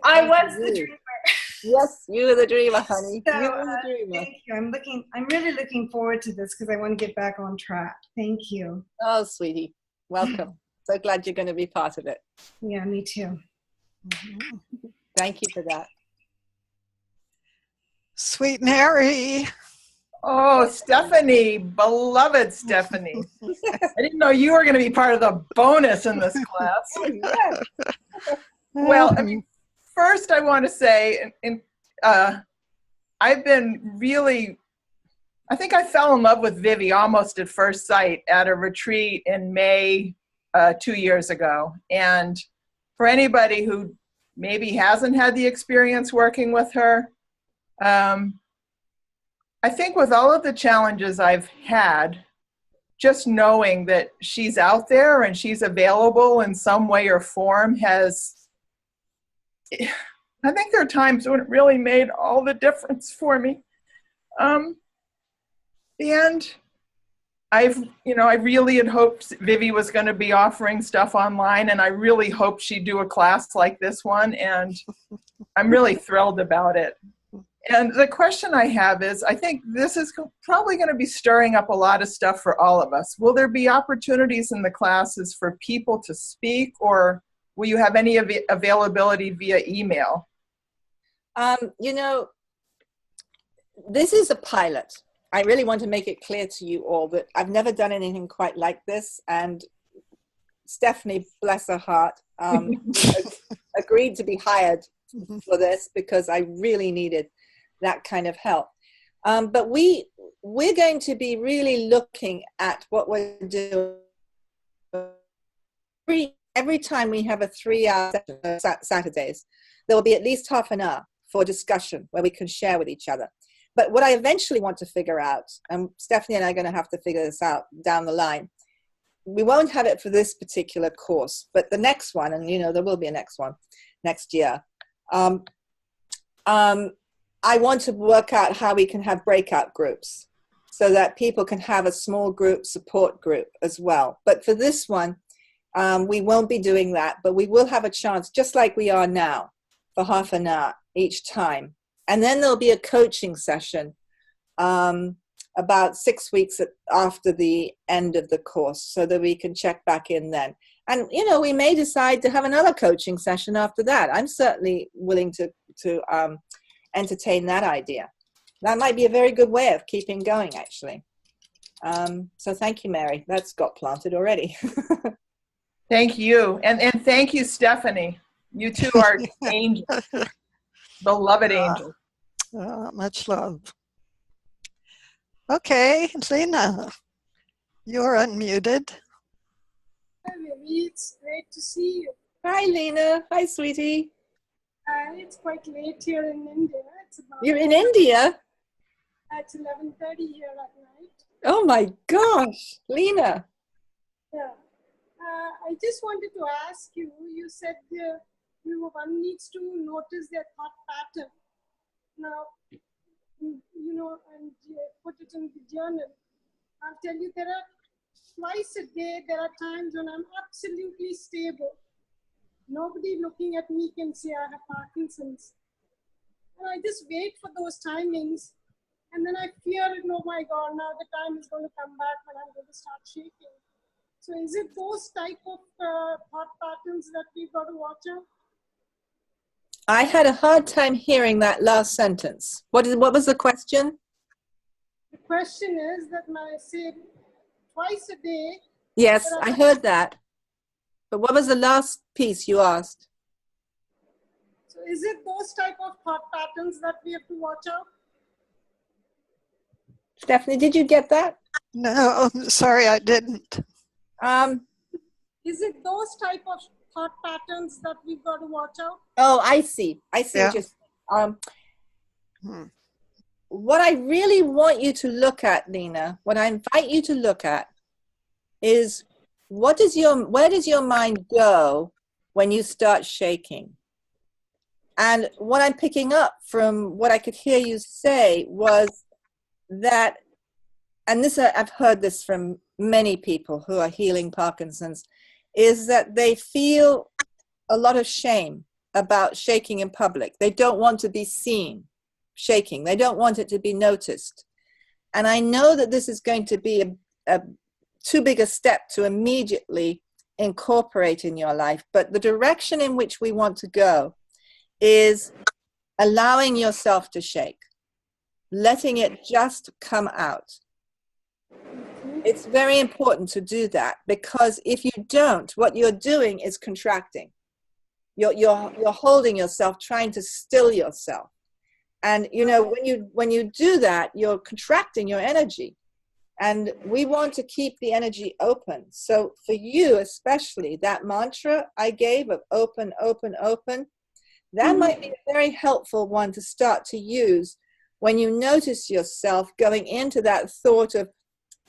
[SPEAKER 5] I was the dreamer.
[SPEAKER 1] Yes, you were the dreamer, honey.
[SPEAKER 5] So,
[SPEAKER 1] you were the dreamer.
[SPEAKER 5] Thank you. I'm really looking forward to this, because I want to get back on track. Thank you.
[SPEAKER 1] Oh, sweetie, welcome. So glad you're going to be part of it.
[SPEAKER 5] Yeah, me too.
[SPEAKER 1] Thank you for that.
[SPEAKER 2] Sweet Mary.
[SPEAKER 6] Oh, Stephanie, beloved Stephanie. I didn't know you were going to be part of the bonus in this class. Well, I mean, first I want to say, I've been really, I think I fell in love with Vivi almost at first sight at a retreat in May 2 years ago. And for anybody who maybe hasn't had the experience working with her, I think with all of the challenges I've had, just knowing that she's out there and she's available in some way or form I think there are times when it really made all the difference for me. And I really had hoped Vivi was going to be offering stuff online, and I really hoped she'd do a class like this one, and I'm really thrilled about it. And the question I have is, I think this is probably going to be stirring up a lot of stuff for all of us. Will there be opportunities in the classes for people to speak, or will you have any availability via email?
[SPEAKER 1] This is a pilot. I really want to make it clear to you all that I've never done anything quite like this. And Stephanie, bless her heart, agreed to be hired for this because I really needed that kind of help. But we're going to be really looking at what we're doing. Every time we have a 3-hour session, Saturdays, there will be at least half an hour for discussion where we can share with each other. But what I eventually want to figure out, and Stephanie and I are going to have to figure this out down the line, we won't have it for this particular course, but the next one, and there will be a next one next year. I want to work out how we can have breakout groups so that people can have a small group support group as well. But for this one, We won't be doing that, but we will have a chance, just like we are now, for half an hour each time. And then there'll be a coaching session about 6 weeks after the end of the course, so that we can check back in then. And, you know, we may decide to have another coaching session after that. I'm certainly willing to entertain that idea. That might be a very good way of keeping going, actually. So thank you, Mary. That's got planted already.
[SPEAKER 6] Thank you. And thank you, Stephanie. You two are angels, beloved angels.
[SPEAKER 2] Much love. Okay, Lena, you're unmuted.
[SPEAKER 7] Hi, Vivi. It's great to see you.
[SPEAKER 1] Hi, Lena. Hi, sweetie.
[SPEAKER 7] It's quite late here in India. It's about
[SPEAKER 1] You're in India?
[SPEAKER 7] It's 11:30 here at night.
[SPEAKER 1] Oh, my gosh. Lena.
[SPEAKER 7] Yeah. I just wanted to ask you, you said one needs to notice their thought pattern. Now, you know, and put it in the journal. I'll tell you, there are twice a day, there are times when I'm absolutely stable. Nobody looking at me can say I have Parkinson's. And I just wait for those timings. And then I fear it, oh my God, now the time is going to come back when I'm going to start shaking. So is it those type of thought patterns that we've got to watch out?
[SPEAKER 1] I had a hard time hearing that last sentence. What was the question?
[SPEAKER 7] The question is that when I say twice a day.
[SPEAKER 1] Yes, I heard that. But what was the last piece you asked?
[SPEAKER 7] So is it those type of thought patterns that we have to watch out?
[SPEAKER 1] Stephanie, did you get that?
[SPEAKER 2] No, sorry, I didn't.
[SPEAKER 7] Is it those type of thought patterns that we've got to watch out?
[SPEAKER 1] Oh, I see.
[SPEAKER 2] Yeah.
[SPEAKER 1] What I really want you to look at, Lena, what I invite you to look at is where does your mind go when you start shaking? And what I'm picking up from what I could hear you say was that, and this I've heard this from many people who are healing Parkinson's, is that they feel a lot of shame about shaking in public. They don't want to be seen shaking. They don't want it to be noticed. And I know that this is going to be a too big a step to immediately incorporate in your life. But the direction in which we want to go is allowing yourself to shake, letting it just come out. It's very important to do that, because if you don't, what you're doing is contracting. You're holding yourself, trying to still yourself. And you know, when you do that, you're contracting your energy. And we want to keep the energy open. So for you especially, that mantra I gave of open, open, open, that might be a very helpful one to start to use when you notice yourself going into that thought of,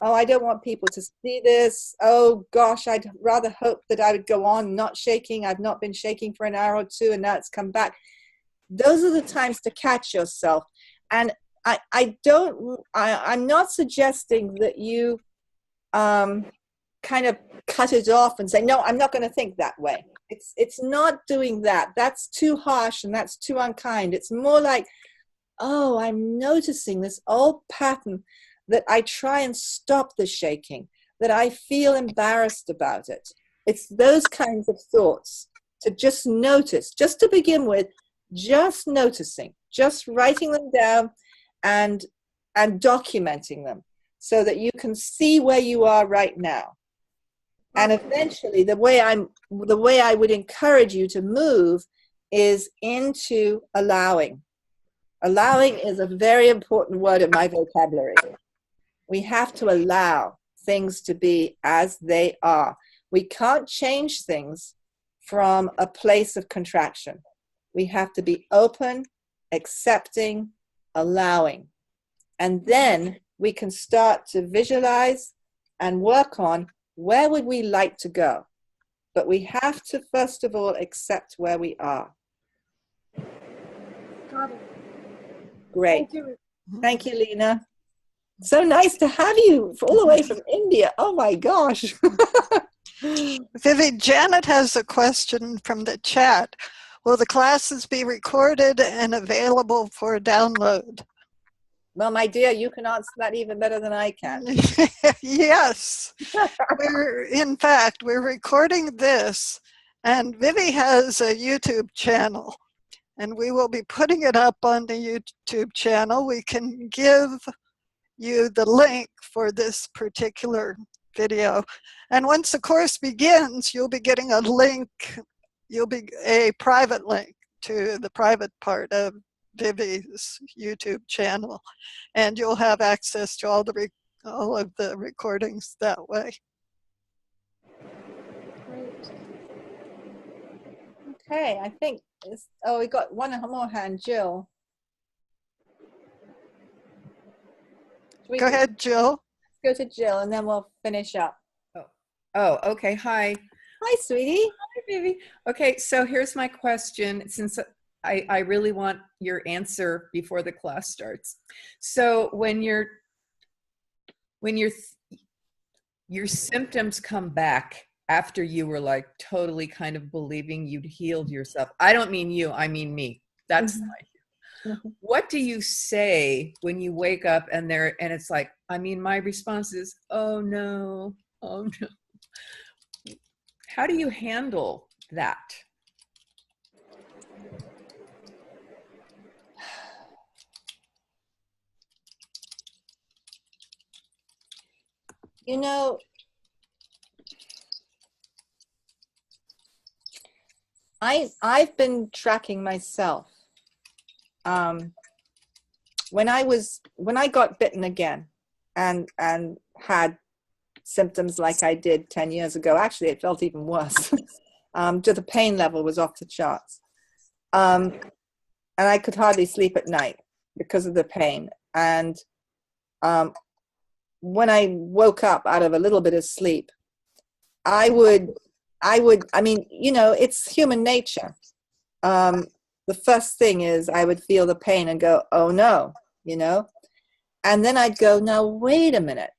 [SPEAKER 1] oh, I don't want people to see this. Oh, gosh, I'd rather hope that I would go on not shaking. I've not been shaking for an hour or two, and now it's come back. Those are the times to catch yourself. And I'm not suggesting that you kind of cut it off and say, no, I'm not going to think that way. It's not doing that. That's too harsh and that's too unkind. It's more like, oh, I'm noticing this old pattern that I try and stop the shaking, that I feel embarrassed about it. It's those kinds of thoughts to just notice, just to begin with, just noticing, just writing them down and documenting them so that you can see where you are right now. And eventually the way I would encourage you to move is into allowing. Allowing is a very important word in my vocabulary. We have to allow things to be as they are. We can't change things from a place of contraction. We have to be open, accepting, allowing. And then we can start to visualize and work on where would we like to go. But we have to, first of all, accept where we are.
[SPEAKER 7] Got it.
[SPEAKER 1] Great.
[SPEAKER 7] Thank you.
[SPEAKER 1] Thank you, Lena. So nice to have you all the way from India. Oh my gosh.
[SPEAKER 2] Vivi, Janet has a question from the chat. Will the classes be recorded and available for download?
[SPEAKER 1] Well, my dear, you can answer that even better than I can.
[SPEAKER 2] Yes. In fact, we're recording this, and Vivi has a YouTube channel, and we will be putting it up on the YouTube channel. We can give you the link for this particular video. And once the course begins, you'll be getting a link, a private link to the private part of Vivi's YouTube channel, and you'll have access to all of the recordings that way.
[SPEAKER 7] Great.
[SPEAKER 1] Okay, I think we got one more hand, Jill.
[SPEAKER 2] Go ahead, Jill.
[SPEAKER 1] Let's go to Jill, and then we'll finish up.
[SPEAKER 8] Oh, okay. Hi.
[SPEAKER 1] Hi, sweetie.
[SPEAKER 8] Hi, Vivi. Okay, so here's my question, since I really want your answer before the class starts. So when your symptoms come back after you were like totally kind of believing you'd healed yourself, I don't mean you, I mean me. That's what do you say when you wake up and it's like, I mean, my response is, oh no, oh no. How do you handle that?
[SPEAKER 1] You know, I've been tracking myself. When I got bitten again and had symptoms like I did 10 years ago, actually it felt even worse. The pain level was off the charts. And I could hardly sleep at night because of the pain. And when I woke up out of a little bit of sleep, I mean, you know, it's human nature. The first thing is I would feel the pain and go, oh no, you know, and then I'd go, now, wait a minute.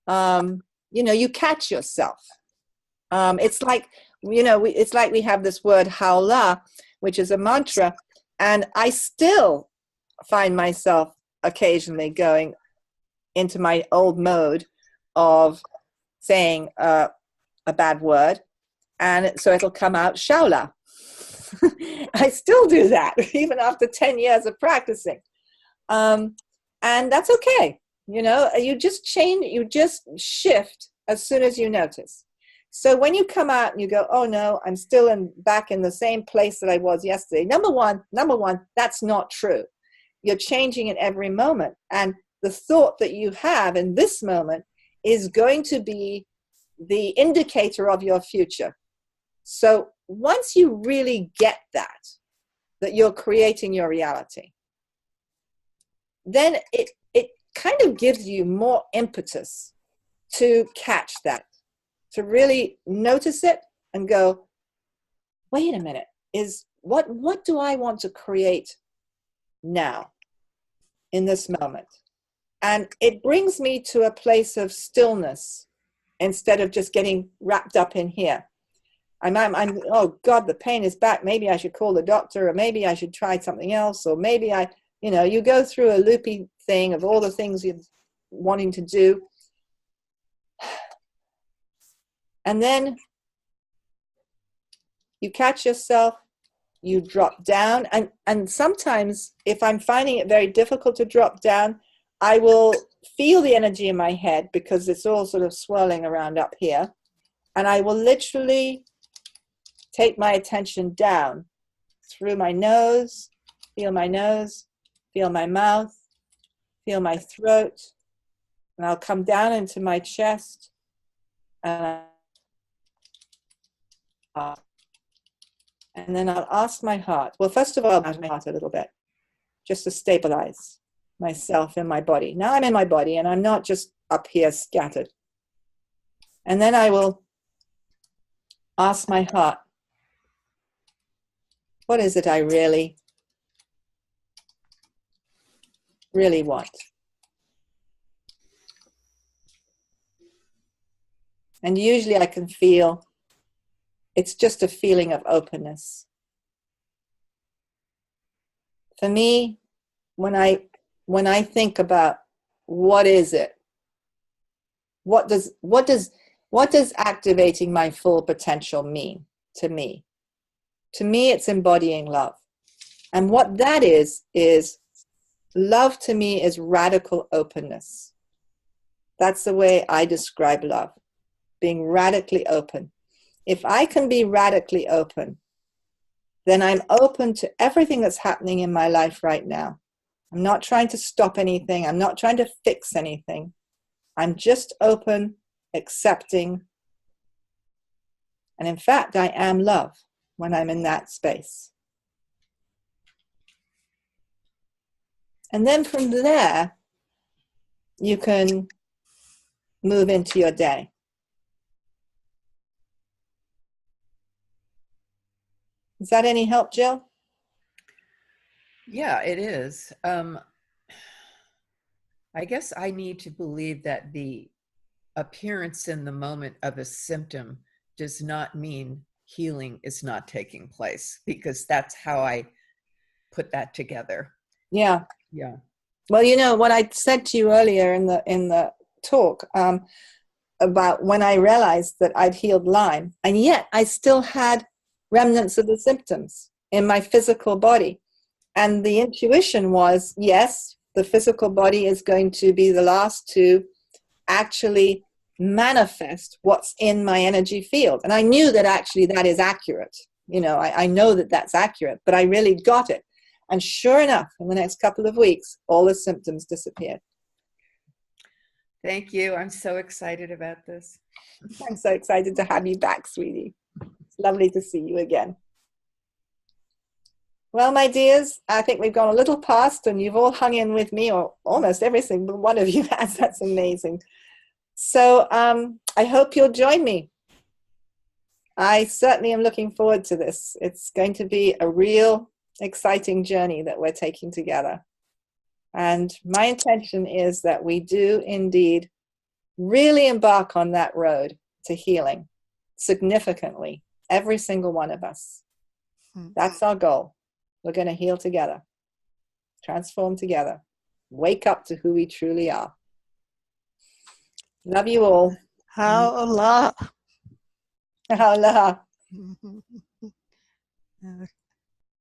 [SPEAKER 1] You know, you catch yourself. It's like, you know, it's like we have this word haula, which is a mantra, and I still find myself occasionally going into my old mode of saying a bad word, and so it'll come out shaula. I still do that even after 10 years of practicing, and that's okay. You know, you just change, you just shift as soon as you notice. So when you come out and you go, oh no, I'm still back in the same place that I was yesterday. Number one, that's not true. You're changing at every moment, and the thought that you have in this moment is going to be the indicator of your future. So once you really get that you're creating your reality, then it kind of gives you more impetus to catch that, to really notice it and go, wait a minute, what do I want to create now in this moment? And it brings me to a place of stillness instead of just getting wrapped up in here. I'm oh God, the pain is back. Maybe I should call the doctor, or maybe I should try something else, or maybe you know, you go through a loopy thing of all the things you're wanting to do. And then you catch yourself, you drop down. And sometimes if I'm finding it very difficult to drop down, I will feel the energy in my head because it's all sort of swirling around up here. And I will literally take my attention down through my nose, feel my mouth, feel my throat, and I'll come down into my chest, and then I'll ask my heart. Well, first of all, I'll ask my heart a little bit, just to stabilize myself in my body. Now I'm in my body, and I'm not just up here scattered. And then I will ask my heart, what is it I really want? And usually I can feel, it's just a feeling of openness. For me, when I think about what is it, what does activating my full potential mean to me? To me, it's embodying love. And what that is love to me is radical openness. That's the way I describe love, being radically open. If I can be radically open, then I'm open to everything that's happening in my life right now. I'm not trying to stop anything. I'm not trying to fix anything. I'm just open, accepting. And in fact, I am love when I'm in that space. And then from there, you can move into your day. Is that any help, Jill?
[SPEAKER 8] Yeah, it is. I guess I need to believe that the appearance in the moment of a symptom does not mean healing is not taking place, because that's how I put that together.
[SPEAKER 1] Yeah.
[SPEAKER 8] Yeah.
[SPEAKER 1] Well, you know what I said to you earlier in the talk about when I realized that I'd healed Lyme, and yet I still had remnants of the symptoms in my physical body. And the intuition was, yes, the physical body is going to be the last to actually manifest what's in my energy field. And I knew that actually that is accurate. You know, I know that that's accurate, but I really got it. And sure enough, in the next couple of weeks, all the symptoms disappeared.
[SPEAKER 8] Thank you. I'm so excited about this.
[SPEAKER 1] I'm so excited to have you back, sweetie. It's lovely to see you again. Well, my dears, I think we've gone a little past, and you've all hung in with me, or almost every single one of you has. That's amazing. So I hope you'll join me. I certainly am looking forward to this. It's going to be a real exciting journey that we're taking together. And my intention is that we do indeed really embark on that road to healing significantly, every single one of us. That's our goal. We're going to heal together, transform together, wake up to who we truly are. Love you all.
[SPEAKER 2] Aloha.
[SPEAKER 1] Aloha.